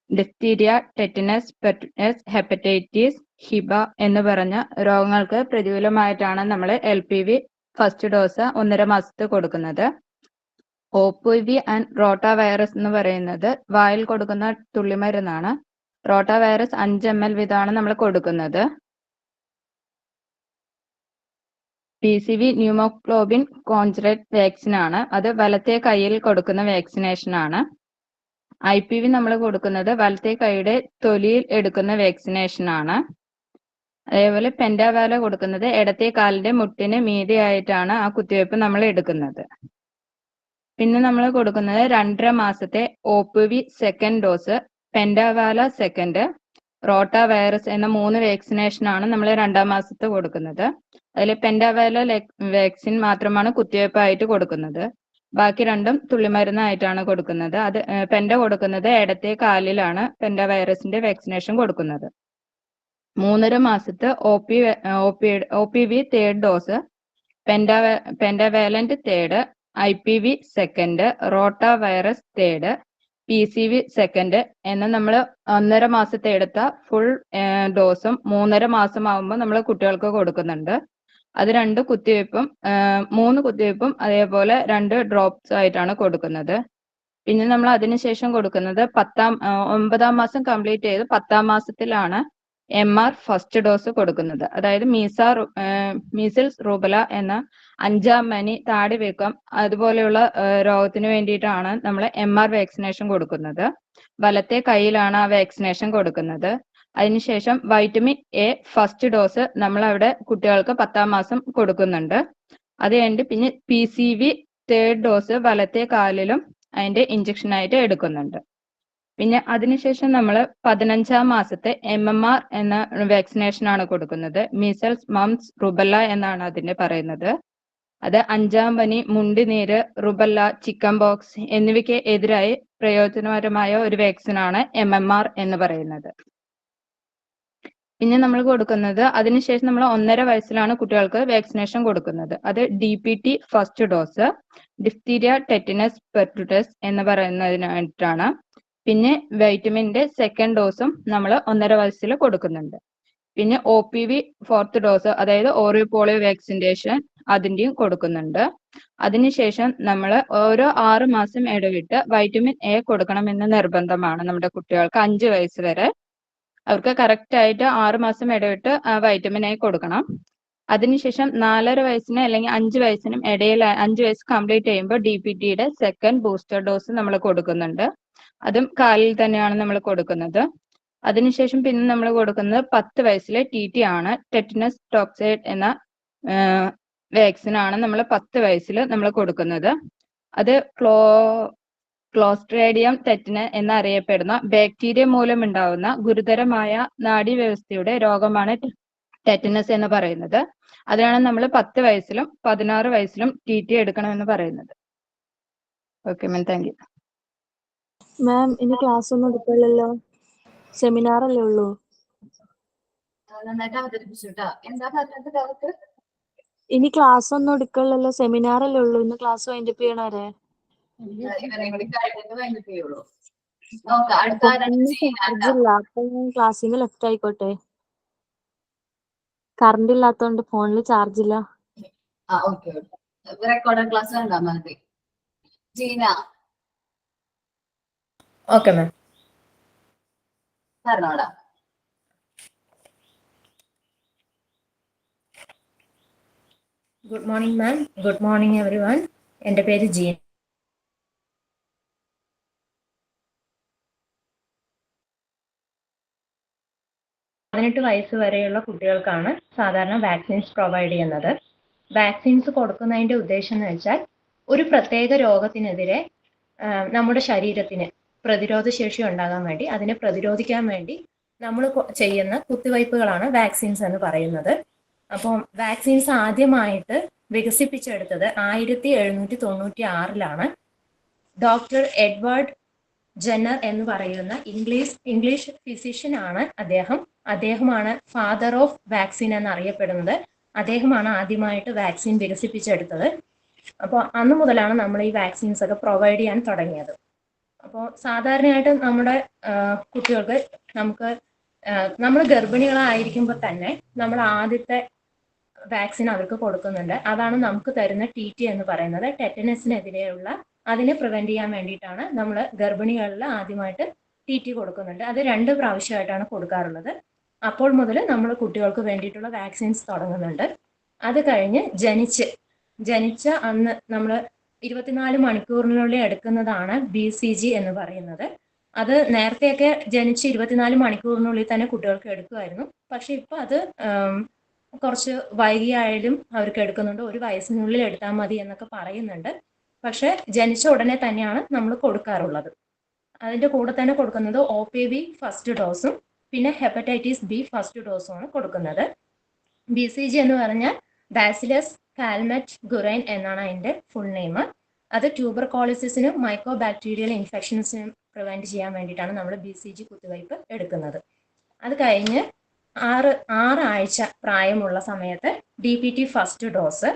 ഡിഫ്തീരിയ, ടെറ്റനസ്, പെർട്ടുനസ്, ഹെപ്പറ്റൈറ്റിസ്, ഹിബ എന്ന് പറഞ്ഞ രോഗങ്ങൾക്ക് പ്രതികൂലമായിട്ടാണ് നമ്മൾ LPV ഫസ്റ്റ് ഡോസ് 1.5 മാസത്തെ കൊടുക്കുന്നത്. OPV ആൻഡ് റോട്ട വൈറസ് എന്ന് പറയുന്നത് വായിൽ കൊടുക്കുന്ന തുള്ളിമരുന്നാണ്. റോട്ട വൈറസ് 5 ml വീതമാണ് നമ്മൾ കൊടുക്കുന്നത്. PCV ന്യൂമോഗ്ലോബിൻ കോൺജുഗേറ്റ് വാക്സിൻ ആണ്. അത് വലത്തെ കൈയിൽ കൊടുക്കുന്ന വാക്സിനേഷൻ ആണ്. IPV നമ്മൾ കൊടുക്കുന്നത് വലത്തെ കൈയുടെ തൊലിയിൽ എടുക്കുന്ന വാക്സിനേഷൻ ആണ്. അതേപോലെ പെൻഡാവാല കൊടുക്കുന്നത് ഇടത്തെ കാലിന്റെ മുട്ടിന് മീതെയായിട്ടാണ് ആ കുത്തിവയ്പ്പ് നമ്മൾ എടുക്കുന്നത്. പിന്നെ നമ്മൾ കൊടുക്കുന്നത് 2.5 മാസത്തെ OPV second dose, pentavalent second, rotavirus എന്ന 3 വാക്സിനേഷൻ ആണ് നമ്മൾ 2-ാം മാസത്തെ കൊടുക്കുന്നത്. അതിൽ പെൻഡാവാല വാക്സിൻ മാത്രമാണ് കുത്തിവയ്പ്പായിട്ട് കൊടുക്കുന്നത്. ബാക്കി 2ഉം തുള്ളിമരുന്നായിട്ടാണ് കൊടുക്കുന്നത്. അത് പെൻഡ കൊടുക്കുന്നത് ഇടത്തെ കാലിലാണ് പെൻഡ വൈറസിന്റെ വാക്സിനേഷൻ കൊടുക്കുന്നത്. 3.5 മാസത്തെ OPV third dose, pentavalent third, IPV second, റോട്ട virus third, PCV second എന്ന് നമ്മൾ 1.5 മാസത്തെ എടുത്ത ഫുൾ ഡോസും 3.5 മാസം ആകുമ്പോൾ നമ്മൾ കുട്ടികൾക്ക് കൊടുക്കുന്നുണ്ട്. അത് 2 കുത്തിവയ്പ്പും 3 കുത്തിവയ്പ്പും അതേപോലെ 2 ഡ്രോപ്സ് ആയിട്ടാണ് കൊടുക്കുന്നത്. പിന്നെ നമ്മൾ അതിനുശേഷം കൊടുക്കുന്നത് 9-ാം മാസം കംപ്ലീറ്റ് ചെയ്ത് 10-ാം മാസത്തിലാണ് MR ഫസ്റ്റ് ഡോസ് കൊടുക്കുന്നത്. അതായത് മീസിൽസ് റൂബല എന്ന 5-ാം പനി, താടിവീക്കം അതുപോലെയുള്ള രോഗത്തിന് വേണ്ടിയിട്ടാണ് നമ്മൾ MR വാക്സിനേഷൻ കൊടുക്കുന്നത്. വലത്തെ കൈയിലാണ് ആ വാക്സിനേഷൻ കൊടുക്കുന്നത്. അതിനുശേഷം വൈറ്റമിൻ A ഫസ്റ്റ് ഡോസ് നമ്മൾ അവിടെ കുട്ടികൾക്ക് 10-ാം മാസം കൊടുക്കുന്നുണ്ട്. അത് കഴിഞ്ഞിട്ട് പിന്നെ PCV തേർഡ് ഡോസ് വലത്തെ കാലിലും അതിന്റെ ഇഞ്ചക്ഷനായിട്ട് എടുക്കുന്നുണ്ട്. പിന്നെ അതിനുശേഷം നമ്മൾ 15-ാം മാസത്തെ MMR എന്ന വാക്സിനേഷൻ ആണ് കൊടുക്കുന്നത്. മീസൽസ്, മംസ്, റുബല്ല എന്നാണ് അതിനെ പറയുന്നത്. അത് 5-ാം പനി, മുണ്ടിനീര്, റുബല്ല, ചിക്കൻ ബോക്സ് എന്നിവയ്ക്ക് എതിരായി പ്രയോജനകരമായ ഒരു വാക്സിനാണ് MMR എന്ന് പറയുന്നത്. പിന്നെ നമ്മൾ കൊടുക്കുന്നത് അതിനുശേഷം നമ്മൾ 1.5 വയസ്സിലാണ് കുട്ടികൾക്ക് വാക്സിനേഷൻ കൊടുക്കുന്നത്. അത് DPT first dose, diphtheria, tetanus, pertussis എന്ന് പറയുന്നതിനായിട്ടാണ്. പിന്നെ വൈറ്റമിന്റെ സെക്കൻഡ് ഡോസും നമ്മൾ 1.5 വയസ്സിൽ കൊടുക്കുന്നുണ്ട്. പിന്നെ OPV ഫോർത്ത് ഡോസ്, അതായത് ഓറിയോ പോളിയോ വാക്സിനേഷൻ അതിന്റെയും കൊടുക്കുന്നുണ്ട്. അതിനുശേഷം നമ്മൾ ഓരോ 6 മാസം ഇടവിട്ട് വൈറ്റമിൻ A കൊടുക്കണമെന്ന് നിർബന്ധമാണ് നമ്മുടെ കുട്ടികൾക്ക്. 5 വയസ്സ് വരെ അവർക്ക് കറക്റ്റ് ആയിട്ട് 6 മാസം ഇടവിട്ട് വൈറ്റമിൻ A കൊടുക്കണം. അതിനുശേഷം 4.5 വയസ്സിന് അല്ലെങ്കിൽ 5 വയസ്സിനും ഇടയിൽ 5 വയസ്സ് കംപ്ലീറ്റ് ചെയ്യുമ്പോൾ DPTയുടെ സെക്കൻഡ് ബൂസ്റ്റർ ഡോസ് നമ്മൾ കൊടുക്കുന്നുണ്ട്. അതും കാലിൽ തന്നെയാണ് നമ്മൾ കൊടുക്കുന്നത്. അതിനുശേഷം പിന്നെ നമ്മൾ കൊടുക്കുന്നത് 10 വയസ്സിലെ TT ആണ്. ടെറ്റനസ് ടോക്സൈഡ് എന്ന വാക്സിൻ ആണ് നമ്മൾ 10 വയസ്സിൽ നമ്മൾ കൊടുക്കുന്നത്. അത് ക്ലോസ്ട്രേഡിയം ടെറ്റന എന്നറിയപ്പെടുന്ന ബാക്ടീരിയ മൂലമുണ്ടാവുന്ന ഗുരുതരമായ നാഡീവ്യവസ്ഥയുടെ രോഗമാണ് ടെറ്റനസ് എന്ന് പറയുന്നത്. അതിനാണ് നമ്മൾ 10 വയസ്സിലും 16 വയസ്സിലും TT എടുക്കണമെന്ന് പറയുന്നത്. Okay ma'am, thank you. Ma'am ഇനി ക്ലാസ് ഒന്നും എടുക്കില്ലല്ലോ, സെമിനാർ അല്ലേ ഉള്ളൂ? നന്നായിട്ട് അവതരിപ്പിച്ചു കേട്ടോ. എന്താ പറഞ്ഞത് ഡൗട്ട്? ഇനി ക്ലാസ് ഒന്നും എടുക്കണല്ലോ, സെമിനാർ അല്ലേ ഉള്ളൂ. ഇന്ന് ക്ലാസ് വൈൻഡപ്പ് ചെയ്യണവരെ. ഇവരെയും കൂടി കഴിഞ്ഞിട്ട് വൈകിട്ട് ചെയ്യുള്ളൂ. നോക്കാം. അടുത്ത ആരാണ്? ചാർജ് ഇല്ല, അപ്പൊ ഞാൻ ക്ലാസ്സിൽ നിന്ന് ലെഫ്റ്റ് ആയിക്കോട്ടെ. കറണ്ട് ഇല്ലാത്തോണ്ട് ഫോണിൽ ചാർജ് ഇല്ല. ഓക്കെ. റെക്കോർഡഡ് ക്ലാസ് കണ്ടാ മതി. ജീന. Okay ma'am. പറഞ്ഞോടാ. Good morning ma'am. Good morning everyone. എൻ്റെ പേര് ജീന. 18 വയസ്സ് വരെയുള്ള കുട്ടികൾക്കാണ് സാധാരണ വാക്സിൻസ് പ്രൊവൈഡ് ചെയ്യുന്നത്. വാക്സിൻസ് കൊടുക്കുന്നതിൻ്റെ ഉദ്ദേശം എന്ന് വെച്ചാൽ ഒരു പ്രത്യേക രോഗത്തിനെതിരെ നമ്മുടെ ശരീരത്തിന് പ്രതിരോധ ശേഷി ഉണ്ടാകാൻ വേണ്ടി, അതിനെ പ്രതിരോധിക്കാൻ വേണ്ടി നമ്മൾ ചെയ്യുന്ന കുത്തിവയ്പ്പുകളാണ് വാക്സിൻസ് എന്ന് പറയുന്നത്. അപ്പം വാക്സിൻസ് ആദ്യമായിട്ട് വികസിപ്പിച്ചെടുത്തത് 1796 ഡോക്ടർ എഡ്വേർഡ് ജെന്നർ എന്ന് പറയുന്ന ഇംഗ്ലീഷ് ഫിസിഷ്യൻ ആണ് അദ്ദേഹമാണ് ഫാദർ ഓഫ് വാക്സിൻ എന്നറിയപ്പെടുന്നത്. അദ്ദേഹമാണ് ആദ്യമായിട്ട് വാക്സിൻ വികസിപ്പിച്ചെടുത്തത്. അപ്പോൾ അന്ന് മുതലാണ് നമ്മൾ ഈ വാക്സിൻസ് ഒക്കെ പ്രൊവൈഡ് ചെയ്യാൻ തുടങ്ങിയത്. അപ്പോൾ സാധാരണയായിട്ട് നമ്മുടെ കുട്ടികൾക്ക് നമ്മൾ ഗർഭിണികളായിരിക്കുമ്പോൾ തന്നെ നമ്മൾ ആദ്യത്തെ വാക്സിൻ അവർക്ക് കൊടുക്കുന്നുണ്ട്. അതാണ് നമുക്ക് തരുന്ന TT എന്ന് പറയുന്നത്. ടെറ്റനസിനെതിരെയുള്ള അതിനെ പ്രിവെന്റ് ചെയ്യാൻ വേണ്ടിയിട്ടാണ് നമ്മൾ ഗർഭിണികളിൽ ആദ്യമായിട്ട് TT കൊടുക്കുന്നുണ്ട്. അത് 2 പ്രാവശ്യമായിട്ടാണ് കൊടുക്കാറുള്ളത്. അപ്പോൾ മുതൽ നമ്മൾ കുട്ടികൾക്ക് വേണ്ടിയിട്ടുള്ള വാക്സിൻസ് തുടങ്ങുന്നുണ്ട്. അത് കഴിഞ്ഞ് ജനിച്ച അന്ന് നമ്മൾ 24 മണിക്കൂറിനുള്ളിൽ എടുക്കുന്നതാണ് BCG എന്ന് പറയുന്നത്. അത് നേരത്തെയൊക്കെ ജനിച്ച് 24 മണിക്കൂറിനുള്ളിൽ തന്നെ കുട്ടികൾക്ക് എടുക്കുമായിരുന്നു. പക്ഷെ ഇപ്പോൾ അത് കുറച്ച് വൈകിയായാലും അവർക്ക് എടുക്കുന്നുണ്ട്. 1 വയസ്സിനുള്ളിൽ എടുത്താൽ മതി എന്നൊക്കെ പറയുന്നുണ്ട്. പക്ഷെ ജനിച്ച ഉടനെ തന്നെയാണ് നമ്മൾ കൊടുക്കാറുള്ളത്. അതിൻ്റെ കൂടെ തന്നെ കൊടുക്കുന്നത് OPV ഫസ്റ്റ് ഡോസും പിന്നെ ഹെപ്പറ്റൈറ്റിസ് B ഫസ്റ്റ് ഡോസുമാണ് കൊടുക്കുന്നത്. BCG എന്ന് പറഞ്ഞാൽ ബാസിലസ് കാൽമെറ്റ് ഗുറൈൻ എന്നാണ് അതിൻ്റെ ഫുൾ നെയിം. അത് ട്യൂബർകോളിസിസിനും മൈക്രോ ബാക്ടീരിയൽ ഇൻഫെക്ഷൻസിനും പ്രിവെന്റ് ചെയ്യാൻ വേണ്ടിയിട്ടാണ് നമ്മൾ BCG കുത്തിവയ്പ്പ് എടുക്കുന്നത്. അത് കഴിഞ്ഞ് 6 ആഴ്ച പ്രായമുള്ള സമയത്ത് DPT ഫസ്റ്റ് ഡോസ്,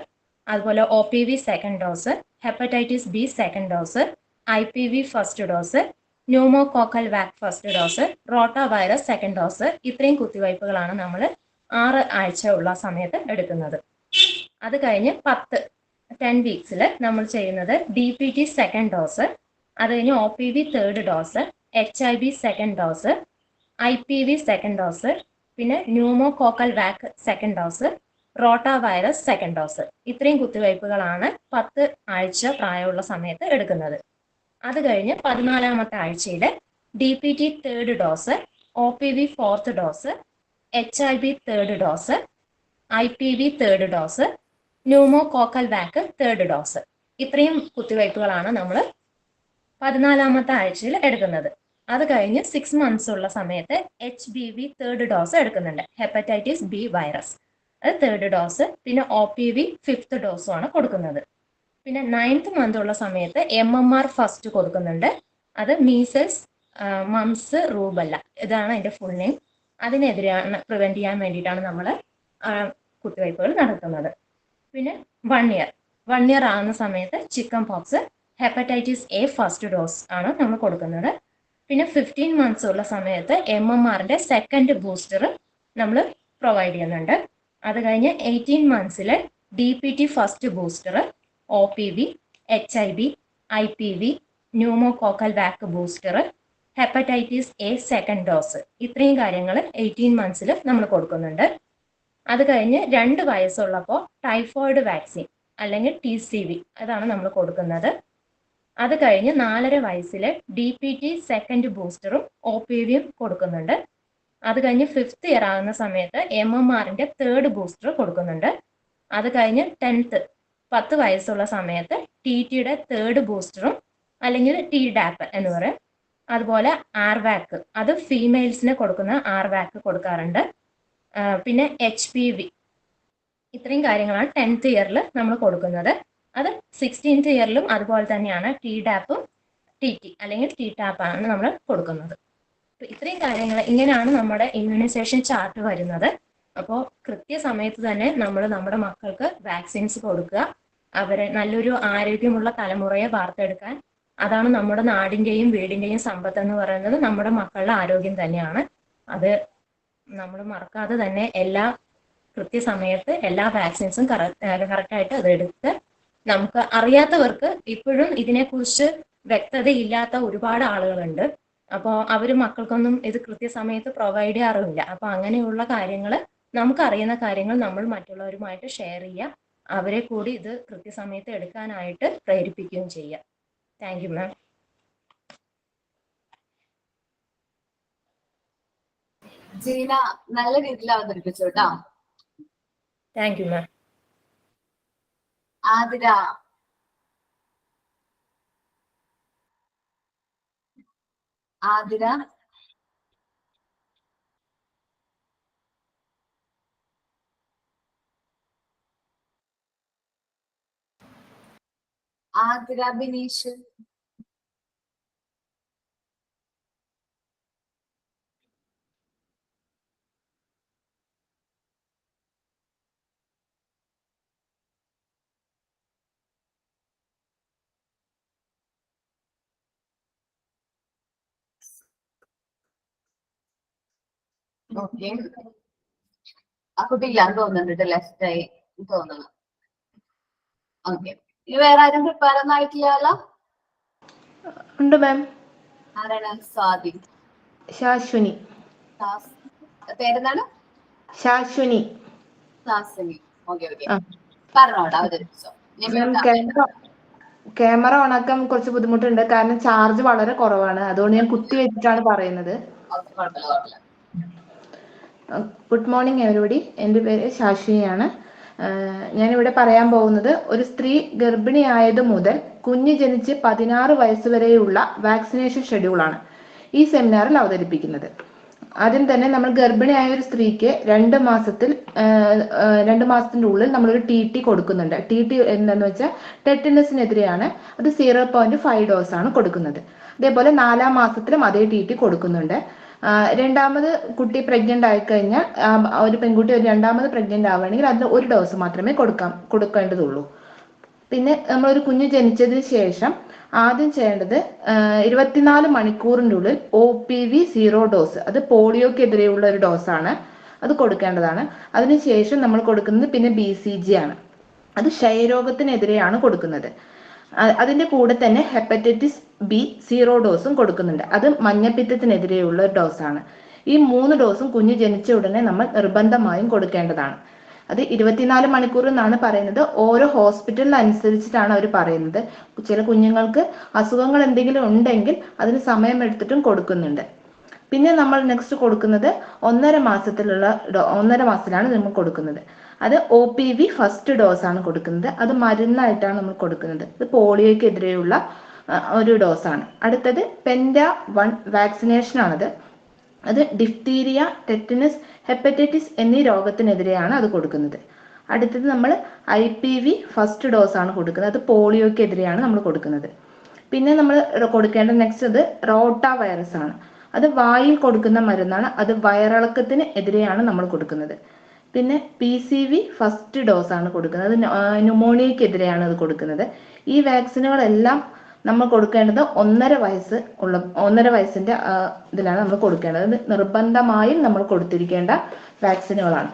അതുപോലെ OPV second dose, hepatitis B second dose, IPV first dose, pneumococcal vac first dose, rotavirus second dose. ഇത്രയും കുത്തിവയ്പ്പുകളാണ് നമ്മൾ 6 ആഴ്ച ഉള്ള സമയത്ത് എടുക്കുന്നത്. അത് കഴിഞ്ഞ് 10 വീക്സിൽ നമ്മൾ ചെയ്യുന്നത് DPT സെക്കൻഡ് ഡോസ്, അത് കഴിഞ്ഞ് OPV third dose, HIV second dose, IPV second dose, പിന്നെ pneumococcal vac second dose, rotavirus second dose. ഇത്രയും കുത്തിവയ്പ്പുകളാണ് 10 ആഴ്ച പ്രായമുള്ള സമയത്ത് എടുക്കുന്നത്. അത് കഴിഞ്ഞ് 14ാമത്തെ ആഴ്ചയിൽ DPT third dose, OPV fourth dose, HIV third dose, IPV third dose, pneumococcal vac third dose. ഇത്രയും കുത്തിവയ്പ്പുകളാണ് നമ്മൾ 14ാമത്തെ ആഴ്ചയിൽ എടുക്കുന്നത്. അത് കഴിഞ്ഞ് 6 മന്ത്സ് ഉള്ള സമയത്ത് HBV തേർഡ് ഡോസ് എടുക്കുന്നുണ്ട്, ഹെപ്പറ്റൈറ്റിസ് B വൈറസ്, അത് തേർഡ് ഡോസ്. പിന്നെ OPV ഫിഫ്ത്ത് ഡോസുമാണ് കൊടുക്കുന്നത്. പിന്നെ 9th മന്ത് ഉള്ള സമയത്ത് MMR ഫസ്റ്റ് കൊടുക്കുന്നുണ്ട്. അത് മീസൽസ്, മംസ്, റൂബല്ല, ഇതാണ് അതിൻ്റെ ഫുൾ നെയിം. അതിനെതിരെയാണ് പ്രിവെന്റ് ചെയ്യാൻ വേണ്ടിയിട്ടാണ് നമ്മൾ കുത്തിവയ്പ്പുകൾ നടത്തുന്നത്. പിന്നെ 1 ഇയർ ആകുന്ന സമയത്ത് chicken pox, hepatitis A first dose ആണ് നമ്മൾ കൊടുക്കുന്നത്. പിന്നെ 15 മന്ത്സ് ഉള്ള സമയത്ത് MMRന്റെ സെക്കൻഡ് ബൂസ്റ്റർ നമ്മൾ പ്രൊവൈഡ് ചെയ്യുന്നുണ്ട്. അത് കഴിഞ്ഞ് 18 മന്ത്സിൽ DPT first booster, OPV, HIV, IPV, pneumococcal walk booster, hepatitis A second dose. ഇത്രയും കാര്യങ്ങൾ 18 മന്ത്സിൽ നമ്മൾ കൊടുക്കുന്നുണ്ട്. അത് കഴിഞ്ഞ് 2 വയസ്സുള്ളപ്പോൾ ടൈഫോയിഡ് വാക്സിൻ അല്ലെങ്കിൽ TCV അതാണ് നമ്മൾ കൊടുക്കുന്നത്. അത് കഴിഞ്ഞ് 4.5 വയസ്സിൽ DPT സെക്കൻഡ് ബൂസ്റ്ററും OPVയും കൊടുക്കുന്നുണ്ട്. അത് കഴിഞ്ഞ് 5th ഇയർ ആകുന്ന സമയത്ത് MMRന്റെ തേർഡ് ബൂസ്റ്റർ കൊടുക്കുന്നുണ്ട്. അത് കഴിഞ്ഞ് 10 വയസ്സുള്ള സമയത്ത് TTയുടെ തേർഡ് ബൂസ്റ്ററും അല്ലെങ്കിൽ TDAP എന്ന് പറയും. അതുപോലെ RVAC, അത് ഫീമെയിൽസിന് കൊടുക്കുന്ന RVAC കൊടുക്കാറുണ്ട്. പിന്നെ HPV. ഇത്രയും കാര്യങ്ങളാണ് 10th ഇയറിൽ നമ്മൾ കൊടുക്കുന്നത്. അത് 16th ഇയറിലും അതുപോലെ തന്നെയാണ് TDAPും TT അല്ലെങ്കിൽ TTAP ആണ് നമ്മൾ കൊടുക്കുന്നത്. ഇത്രയും കാര്യങ്ങൾ, ഇങ്ങനെയാണ് നമ്മുടെ ഇമ്മ്യൂണൈസേഷൻ ചാർട്ട് വരുന്നത്. അപ്പോൾ കൃത്യസമയത്ത് തന്നെ നമ്മൾ നമ്മുടെ മക്കൾക്ക് വാക്സിൻസ് കൊടുക്കുക. അവരെ നല്ലൊരു ആരോഗ്യമുള്ള തലമുറയെ വാർത്തെടുക്കാൻ, അതാണ് നമ്മുടെ നാടിന്റെയും വീടിന്റെയും സമ്പത്ത് എന്ന് പറയുന്നത് നമ്മുടെ മക്കളുടെ ആരോഗ്യം തന്നെയാണ്. അത് നമ്മൾ മറക്കാതെ തന്നെ കൃത്യസമയത്ത് എല്ലാ വാക്സിൻസും കറക്റ്റായിട്ട് അത് എടുത്ത്, നമുക്ക് അറിയാത്തവർക്ക് ഇപ്പോഴും ഇതിനെക്കുറിച്ച് വ്യക്തതയില്ലാത്ത ഒരുപാട് ആളുകളുണ്ട്. അപ്പോൾ അവർ മക്കൾക്കൊന്നും ഇത് കൃത്യസമയത്ത് പ്രൊവൈഡ് ചെയ്യാറുമില്ല. അപ്പോൾ അങ്ങനെയുള്ള കാര്യങ്ങൾ, നമുക്കറിയുന്ന കാര്യങ്ങൾ നമ്മൾ മറ്റുള്ളവരുമായിട്ട് ഷെയർ ചെയ്യുക, അവരെ കൂടി ഇത് കൃത്യസമയത്ത് എടുക്കാനായിട്ട് പ്രേരിപ്പിക്കുകയും ചെയ്യുക. താങ്ക് യു മാം. ജീന നല്ല രീതിയിൽ അവതരിപ്പിച്ചു കേട്ടോ. Thank you ma'am. Athira, Athira Athira Bineesh, okay. ആ കുട്ടി ഇല്ലാന്ന് തോന്നുന്നുണ്ട്, ലെഫ്റ്റ് ആയി തോന്നുന്നു. ഓക്കെ, ഇനി വേറെ ആരും പ്രിപ്പയർ ഒന്നും ആയിട്ടില്ലല്ലോ? ഉണ്ട് മാം. ആരാണ്? സ്വാതി. ശാശ്വനി. പേരെന്താണ്? ശാശ്വനി. ശാശ്വനി. ഓക്കെ ഓക്കെ, പറഞ്ഞോടാ, അവതരിപ്പിച്ചോ. ക്യാമറ ഓണാക്കാൻ കുറച്ച് ബുദ്ധിമുട്ടുണ്ട്, കാരണം ചാർജ് വളരെ കുറവാണ്. അതുകൊണ്ട് ഞാൻ കുത്തി വെച്ചിട്ടാണ് പറയുന്നത്. Good morning everybody. എൻ്റെ പേര് ശാശ്വനിയാണ്. ഞാനിവിടെ പറയാൻ പോകുന്നത് ഒരു സ്ത്രീ ഗർഭിണിയായത് മുതൽ കുഞ്ഞ് ജനിച്ച് 16 വയസ്സ് വരെയുള്ള വാക്സിനേഷൻ ഷെഡ്യൂളാണ് ഈ സെമിനാറിൽ അവതരിപ്പിക്കുന്നത്. ആദ്യം തന്നെ നമ്മൾ ഗർഭിണിയായ ഒരു സ്ത്രീക്ക് 2 മാസത്തിന്റെ ഉള്ളിൽ നമ്മളൊരു TT കൊടുക്കുന്നുണ്ട്. TT എന്താന്ന് വെച്ചാൽ ടെറ്റനസിനെതിരെയാണ്. അത് 0.5 ഡോസ് ആണ് കൊടുക്കുന്നത്. അതേപോലെ 4-ാം മാസത്തിലും അതേ TT കൊടുക്കുന്നുണ്ട്. രണ്ടാമത് കുട്ടി പ്രഗ്നന്റ് ആയിക്കഴിഞ്ഞാൽ, ഒരു പെൺകുട്ടി ഒരു രണ്ടാമത് പ്രഗ്നന്റ് ആവുകയാണെങ്കിൽ അതിന് 1 ഡോസ് മാത്രമേ കൊടുക്കേണ്ടതുള്ളൂ. പിന്നെ നമ്മളൊരു കുഞ്ഞ് ജനിച്ചതിന് ശേഷം ആദ്യം ചെയ്യേണ്ടത് 24 മണിക്കൂറിൻ്റെ ഉള്ളിൽ OPV 0 ഡോസ്, അത് പോളിയോക്കെതിരെയുള്ള ഒരു ഡോസാണ്, അത് കൊടുക്കേണ്ടതാണ്. അതിനുശേഷം നമ്മൾ കൊടുക്കുന്നത് പിന്നെ BCG ആണ്, അത് ക്ഷയരോഗത്തിനെതിരെയാണ് കൊടുക്കുന്നത്. അതിന്റെ കൂടെ തന്നെ ഹെപ്പറ്റൈറ്റിസ് B 0 ഡോസും കൊടുക്കുന്നുണ്ട്, അത് മഞ്ഞപ്പിത്തത്തിനെതിരെയുള്ള ഒരു ഡോസാണ്. ഈ 3 ഡോസും കുഞ്ഞ് ജനിച്ച ഉടനെ നമ്മൾ നിർബന്ധമായും കൊടുക്കേണ്ടതാണ്. അത് 24 മണിക്കൂർ എന്നാണ് പറയുന്നത്. ഓരോ ഹോസ്പിറ്റലിൽ അനുസരിച്ചിട്ടാണ് അവർ പറയുന്നത്. ചില കുഞ്ഞുങ്ങൾക്ക് അസുഖങ്ങൾ എന്തെങ്കിലും ഉണ്ടെങ്കിൽ അതിന് സമയമെടുത്തിട്ടും കൊടുക്കുന്നുണ്ട്. പിന്നെ നമ്മൾ നെക്സ്റ്റ് കൊടുക്കുന്നത് 1.5 മാസത്തിലാണ് നമ്മൾ കൊടുക്കുന്നത്. അത് OPV ഫസ്റ്റ് ഡോസ് ആണ് കൊടുക്കുന്നത്. അത് മരുന്നായിട്ടാണ് നമ്മൾ കൊടുക്കുന്നത്. ഇത് പോളിയോക്കെതിരെയുള്ള ഒരു ഡോസാണ്. അടുത്തത് Penta-1 വാക്സിനേഷൻ ആണത്. അത് ഡിഫ്തീരിയ, ടെറ്റനസ്, ഹെപ്പറ്റൈറ്റിസ് എന്നീ രോഗത്തിനെതിരെയാണ് അത് കൊടുക്കുന്നത്. അടുത്തത് നമ്മൾ IPV ഫസ്റ്റ് ഡോസ് ആണ് കൊടുക്കുന്നത്. അത് പോളിയോക്കെതിരെയാണ് നമ്മൾ കൊടുക്കുന്നത്. പിന്നെ നമ്മൾ കൊടുക്കേണ്ട നെക്സ്റ്റ് അത് റോട്ട വൈറസ് ആണ്. അത് വായിൽ കൊടുക്കുന്ന മരുന്നാണ്. അത് വയറിളക്കത്തിന് എതിരെയാണ് നമ്മൾ കൊടുക്കുന്നത്. പിന്നെ PCV ഫസ്റ്റ് ഡോസ് ആണ് കൊടുക്കുന്നത്. അത് ന്യൂമോണിയക്കെതിരെയാണ് അത് കൊടുക്കുന്നത്. ഈ വാക്സിനുകളെല്ലാം നമ്മൾ കൊടുക്കേണ്ടത് 1.5 വയസ്സിന്റെ ഇതിലാണ് നമ്മൾ കൊടുക്കേണ്ടത്. അത് നിർബന്ധമായും നമ്മൾ കൊടുത്തിരിക്കേണ്ട വാക്സിനുകളാണ്.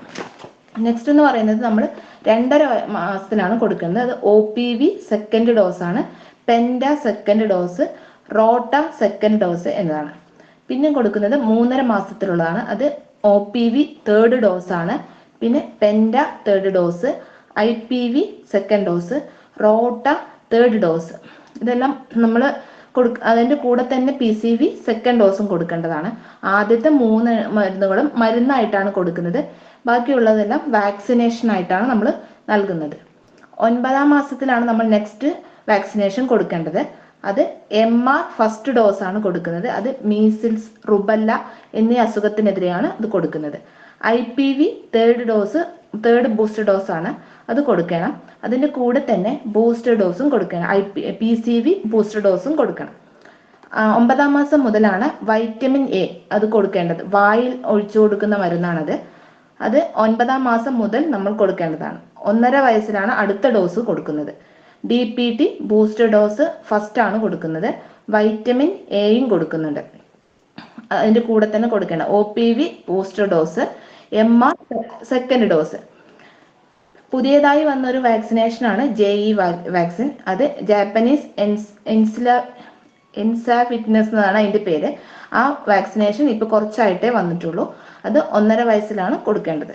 നെക്സ്റ്റ് എന്ന് പറയുന്നത് നമ്മൾ 2.5 മാസത്തിലാണ് കൊടുക്കുന്നത്. അത് OPV സെക്കൻഡ് ഡോസ് ആണ്, penta second dose, rota second dose എന്നതാണ്. പിന്നെ കൊടുക്കുന്നത് 3.5 മാസത്തിലുള്ളതാണ്. അത് OPV തേർഡ് ഡോസ് ആണ്, പിന്നെ penta third dose, IPV second dose, rota third dose. ഇതെല്ലാം നമ്മൾ അതിൻ്റെ കൂടെ തന്നെ PCV സെക്കൻഡ് ഡോസും കൊടുക്കേണ്ടതാണ്. ആദ്യത്തെ 3 മരുന്നുകളും മരുന്നായിട്ടാണ് കൊടുക്കുന്നത്. ബാക്കിയുള്ളതെല്ലാം വാക്സിനേഷൻ ആയിട്ടാണ് നമ്മൾ നൽകുന്നത്. 9-ാം മാസത്തിലാണ് നമ്മൾ നെക്സ്റ്റ് വാക്സിനേഷൻ കൊടുക്കേണ്ടത്. അത് MR ഫസ്റ്റ് ഡോസ് ആണ് കൊടുക്കുന്നത്. അത് മീസിൽസ്, റുബല്ല എന്നീ അസുഖത്തിനെതിരെയാണ് ഇത് കൊടുക്കുന്നത്. IPV തേർഡ് ബൂസ്റ്റർ ഡോസ് ആണ്, അത് കൊടുക്കണം. അതിൻ്റെ കൂടെ തന്നെ ബൂസ്റ്റർ ഡോസും കൊടുക്കണം. PCV ബൂസ്റ്റർ ഡോസും കൊടുക്കണം. 9-ാം മാസം മുതലാണ് വൈറ്റമിൻ A അത് കൊടുക്കേണ്ടത്. വായിൽ ഒഴിച്ചു കൊടുക്കുന്ന മരുന്നാണത്. അത് 9ാം മാസം മുതൽ നമ്മൾ കൊടുക്കേണ്ടതാണ്. 1.5 വയസ്സിലാണ് അടുത്ത ഡോസ് കൊടുക്കുന്നത്. DPT ബൂസ്റ്റർ ഡോസ് ഫസ്റ്റ് ആണ് കൊടുക്കുന്നത്. വൈറ്റമിൻ എയും കൊടുക്കുന്നുണ്ട്, അതിന്റെ കൂടെ തന്നെ കൊടുക്കേണ്ട. OPV booster dose, MR second dose. പുതിയതായി വന്ന ഒരു വാക്സിനേഷൻ ആണ് JE വാക്സിൻ. അത് ജാപ്പനീസ് എൻസാഫിറ്റ്നസ് എന്നാണ് അതിന്റെ പേര്. ആ വാക്സിനേഷൻ ഇപ്പൊ കുറച്ചായിട്ടേ വന്നിട്ടുള്ളൂ. അത് 1.5 വയസ്സിലാണ് കൊടുക്കേണ്ടത്.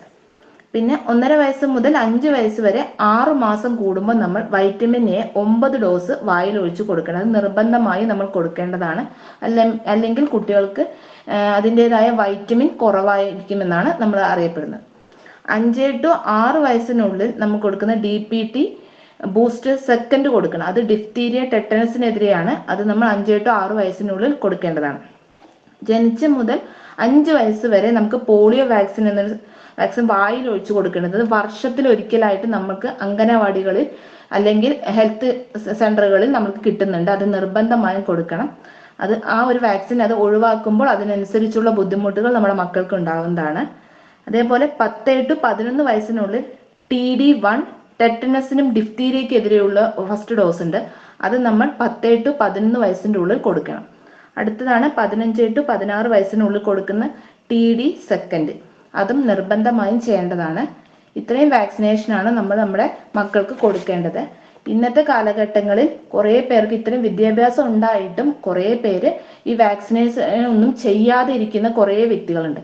പിന്നെ 1.5 വയസ്സ് മുതൽ 5 വയസ്സ് വരെ 6 മാസം കൂടുമ്പോൾ നമ്മൾ വൈറ്റമിൻ എ 9 ഡോസ് വായിൽ ഒഴിച്ച് കൊടുക്കണം. അത് നിർബന്ധമായി നമ്മൾ കൊടുക്കേണ്ടതാണ്. അല്ലെങ്കിൽ കുട്ടികൾക്ക് അതിൻ്റെതായ വൈറ്റമിൻ കുറവായിരിക്കുമെന്നാണ് നമ്മൾ അറിയപ്പെടുന്നത്. 5 to 6 വയസ്സിനുള്ളിൽ നമ്മൾ കൊടുക്കുന്ന DPT ബൂസ്റ്റർ സെക്കൻഡ് കൊടുക്കണം. അത് ഡിഫ്തീരിയ ടെറ്റനസിനെതിരെയാണ്. അത് നമ്മൾ 5 to 6 വയസ്സിനുള്ളിൽ കൊടുക്കേണ്ടതാണ്. ജനിച്ച മുതൽ 5 വയസ്സ് വരെ നമുക്ക് പോളിയോ വാക്സിൻ എന്നൊരു വാക്സിൻ വായിൽ ഒഴിച്ചു കൊടുക്കേണ്ടത് വർഷത്തിൽ ഒരിക്കലായിട്ട് നമുക്ക് അംഗനവാടികളിൽ അല്ലെങ്കിൽ ഹെൽത്ത് സെന്ററുകളിൽ നമുക്ക് കിട്ടുന്നുണ്ട്. അത് നിർബന്ധമായും കൊടുക്കണം. അത് ആ ഒരു വാക്സിൻ അത് ഒഴിവാക്കുമ്പോൾ അതിനനുസരിച്ചുള്ള ബുദ്ധിമുട്ടുകൾ നമ്മുടെ മക്കൾക്ക് ഉണ്ടാകുന്നതാണ്. അതേപോലെ 10 to 11 വയസ്സിനുള്ളിൽ TD1 ടെറ്റനസിനും ഡിഫ്തീരിയക്കെതിരെയുള്ള ഫസ്റ്റ് ഡോസ് ഉണ്ട്. അത് നമ്മൾ 10 to 11 വയസ്സിൻ്റെ ഉള്ളിൽ കൊടുക്കണം. അടുത്തതാണ് 15 to 16 വയസ്സിനുള്ളിൽ കൊടുക്കുന്ന TD സെക്കൻഡ്. അതും നിർബന്ധമായും ചെയ്യേണ്ടതാണ്. ഇത്രയും വാക്സിനേഷനാണ് നമ്മൾ നമ്മുടെ മക്കൾക്ക് കൊടുക്കേണ്ടത്. ഇന്നത്തെ കാലഘട്ടങ്ങളിൽ കുറേ പേർക്ക് ഇത്രയും വിദ്യാഭ്യാസം ഉണ്ടായിട്ടും കുറേ പേര് ഈ വാക്സിനേഷൻ ഒന്നും ചെയ്യാതെ ഇരിക്കുന്ന കുറേ വ്യക്തികളുണ്ട്.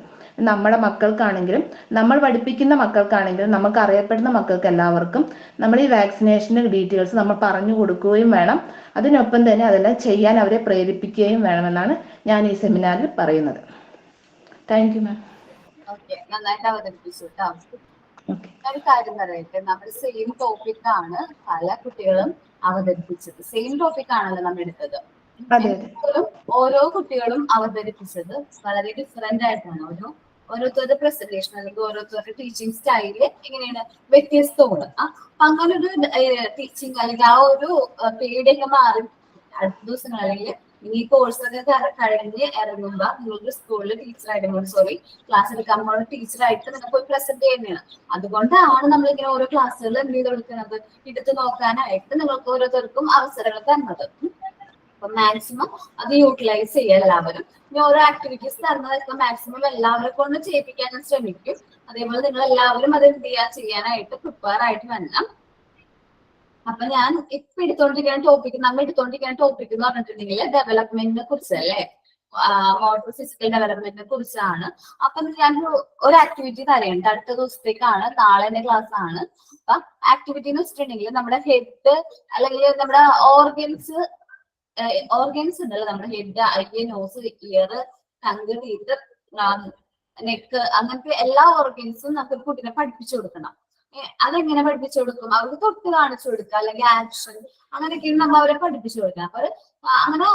നമ്മുടെ മക്കൾക്കാണെങ്കിലും നമ്മൾ പഠിപ്പിക്കുന്ന മക്കൾക്കാണെങ്കിലും നമുക്ക് അറിയപ്പെടുന്ന മക്കൾക്ക് എല്ലാവർക്കും നമ്മൾ ഈ വാക്സിനേഷൻ്റെ ഡീറ്റെയിൽസ് നമ്മൾ പറഞ്ഞു കൊടുക്കുകയും വേണം. അതിനൊപ്പം തന്നെ അതെല്ലാം ചെയ്യാൻ അവരെ പ്രേരിപ്പിക്കുകയും വേണമെന്നാണ് ഞാൻ ഈ സെമിനാറിൽ പറയുന്നത്. Thank you ma'am. ഓക്കെ, നന്നായിട്ട് അവതരിപ്പിച്ചു കേട്ടോ. ഒരു കാര്യം പറയട്ടെ, നമ്മൾ സെയിം ടോപ്പിക് ആണ് പല കുട്ടികളും അവതരിപ്പിച്ചത്. സെയിം ടോപ്പിക് ആണല്ലോ നമ്മൾ എടുത്തത്. ഓരോ കുട്ടികളും അവതരിപ്പിച്ചത് വളരെ ഡിഫറെന്റ് ആയിട്ടാണ്. ഓരോരുത്തരുടെ പ്രസന്റേഷൻ അല്ലെങ്കിൽ ഓരോരുത്തരുടെ ടീച്ചിങ് സ്റ്റൈല് എങ്ങനെയാണ് വ്യത്യസ്തമാണ്. അങ്ങനെ ഒരു ടീച്ചിങ് അല്ലെങ്കിൽ ആ ഒരു പേടിയൊക്കെ മാറി അടുത്ത ദിവസങ്ങൾ അല്ലെങ്കിൽ ഈ കോഴ്സൊക്കെ കഴിഞ്ഞ് ഇറങ്ങുമ്പോ നിങ്ങൾക്ക് സ്കൂളിൽ ടീച്ചറായിട്ട് ക്ലാസ് എടുക്കാൻ പോകുന്ന ടീച്ചറായിട്ട് നിങ്ങൾക്ക് പ്രസന്റ് ചെയ്യുന്നതാണ്. അതുകൊണ്ടാണ് നമ്മളിങ്ങനെ ഓരോ ക്ലാസ്സുകൾ എന്ത് ചെയ്ത് കൊടുക്കുന്നത്, എടുത്തു നോക്കാനായിട്ട് നിങ്ങൾക്ക് ഓരോരുത്തർക്കും അവസരങ്ങൾ തന്നത്. അപ്പൊ മാക്സിമം അത് യൂട്ടിലൈസ് ചെയ്യുക എല്ലാവരും. ഇനി ഓരോ ആക്ടിവിറ്റീസ് തരുന്നതൊക്കെ മാക്സിമം എല്ലാവരെ കൊണ്ട് ചെയ്യിപ്പിക്കാൻ ഞാൻ ശ്രമിക്കും. അതേപോലെ നിങ്ങൾ എല്ലാവരും അത് എന്ത് ചെയ്യാനായിട്ട് പ്രിപ്പയർ ആയിട്ട് വരണം. അപ്പൊ ഞാൻ ഇപ്പൊ എടുത്തോണ്ടിരിക്കുന്ന ടോപ്പിക് എന്ന് പറഞ്ഞിട്ടുണ്ടെങ്കിൽ ഡെവലപ്മെന്റിനെ കുറിച്ചല്ലേ, മോട്ടോർ ഫിസിക്കൽ ഡെവലപ്മെന്റിനെ കുറിച്ചാണ്. അപ്പൊ ഞാൻ ഒരു ആക്ടിവിറ്റി തരേണ്ട അടുത്ത ദിവസത്തേക്കാണ്, നാളെ എന്റെ ക്ലാസ് ആണ്. അപ്പൊ ആക്ടിവിറ്റി എന്ന് വെച്ചിട്ടുണ്ടെങ്കിൽ നമ്മുടെ ഹെഡ് അല്ലെങ്കിൽ നമ്മുടെ ഓർഗൻസ് ഉണ്ടല്ലോ, നമ്മുടെ head, eye, nose, ear, tongue, teeth, neck, അങ്ങനത്തെ എല്ലാ ഓർഗൻസും നമുക്ക് കുട്ടീനെ പഠിപ്പിച്ചു കൊടുക്കണം. അതെങ്ങനെ പഠിപ്പിച്ചു കൊടുക്കും? അവർക്ക് തൊട്ട് കാണിച്ചു കൊടുക്കുക, അല്ലെങ്കിൽ ആക്ഷൻ, അങ്ങനെയൊക്കെയാണ് നമ്മൾ അവരെ പഠിപ്പിച്ചു കൊടുക്കുക. അപ്പൊ അങ്ങനെ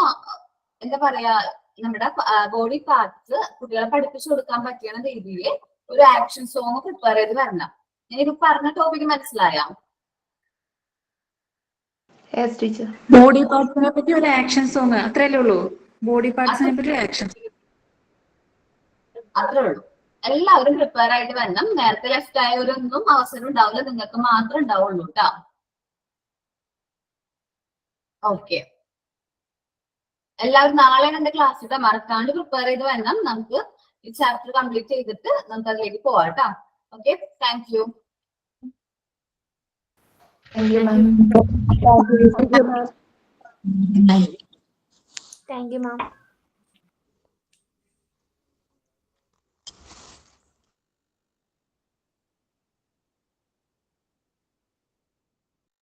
എന്താ പറയാ, നമ്മുടെ ബോഡി പാർട്സ് കുട്ടികളെ പഠിപ്പിച്ചു കൊടുക്കാൻ പറ്റിയ രീതിയിൽ ഒരു ആക്ഷൻ സോങ് പ്രിപ്പയർ ചെയ്ത് വരണം. എനിക്ക് പറഞ്ഞ ടോപ്പിക് മനസ്സിലായോ? ബോഡി പാർട്സിനെ പറ്റി ഒരു ആക്ഷൻ സോങ്, അത്രയല്ലേ ഉള്ളൂ? ബോഡി പാർട്സിനെ പറ്റി ആക്ഷൻ, അത്രേ ഉള്ളൂ. എല്ലാവരും പ്രിപ്പയർ ആയിട്ട് വരണം. നേരത്തെ ലെഫ്റ്റ് ആയവരൊന്നും അവസരം ഉണ്ടാവില്ല, നിങ്ങൾക്ക് മാത്രം ഉണ്ടാവുള്ളൂ കേട്ടോ. ഓക്കെ, എല്ലാവരും നാളെ എന്റെ ക്ലാസ്സിൽ മറക്കാണ്ട് പ്രിപ്പയർ ചെയ്ത് വരണം. നമുക്ക് ഈ ചാപ്റ്റർ കംപ്ലീറ്റ് ചെയ്തിട്ട് നമുക്ക് അതിലേക്ക് പോവാം കേട്ടോ. Okay, thank you. Thank you, ma'am. Thank you, ma'am.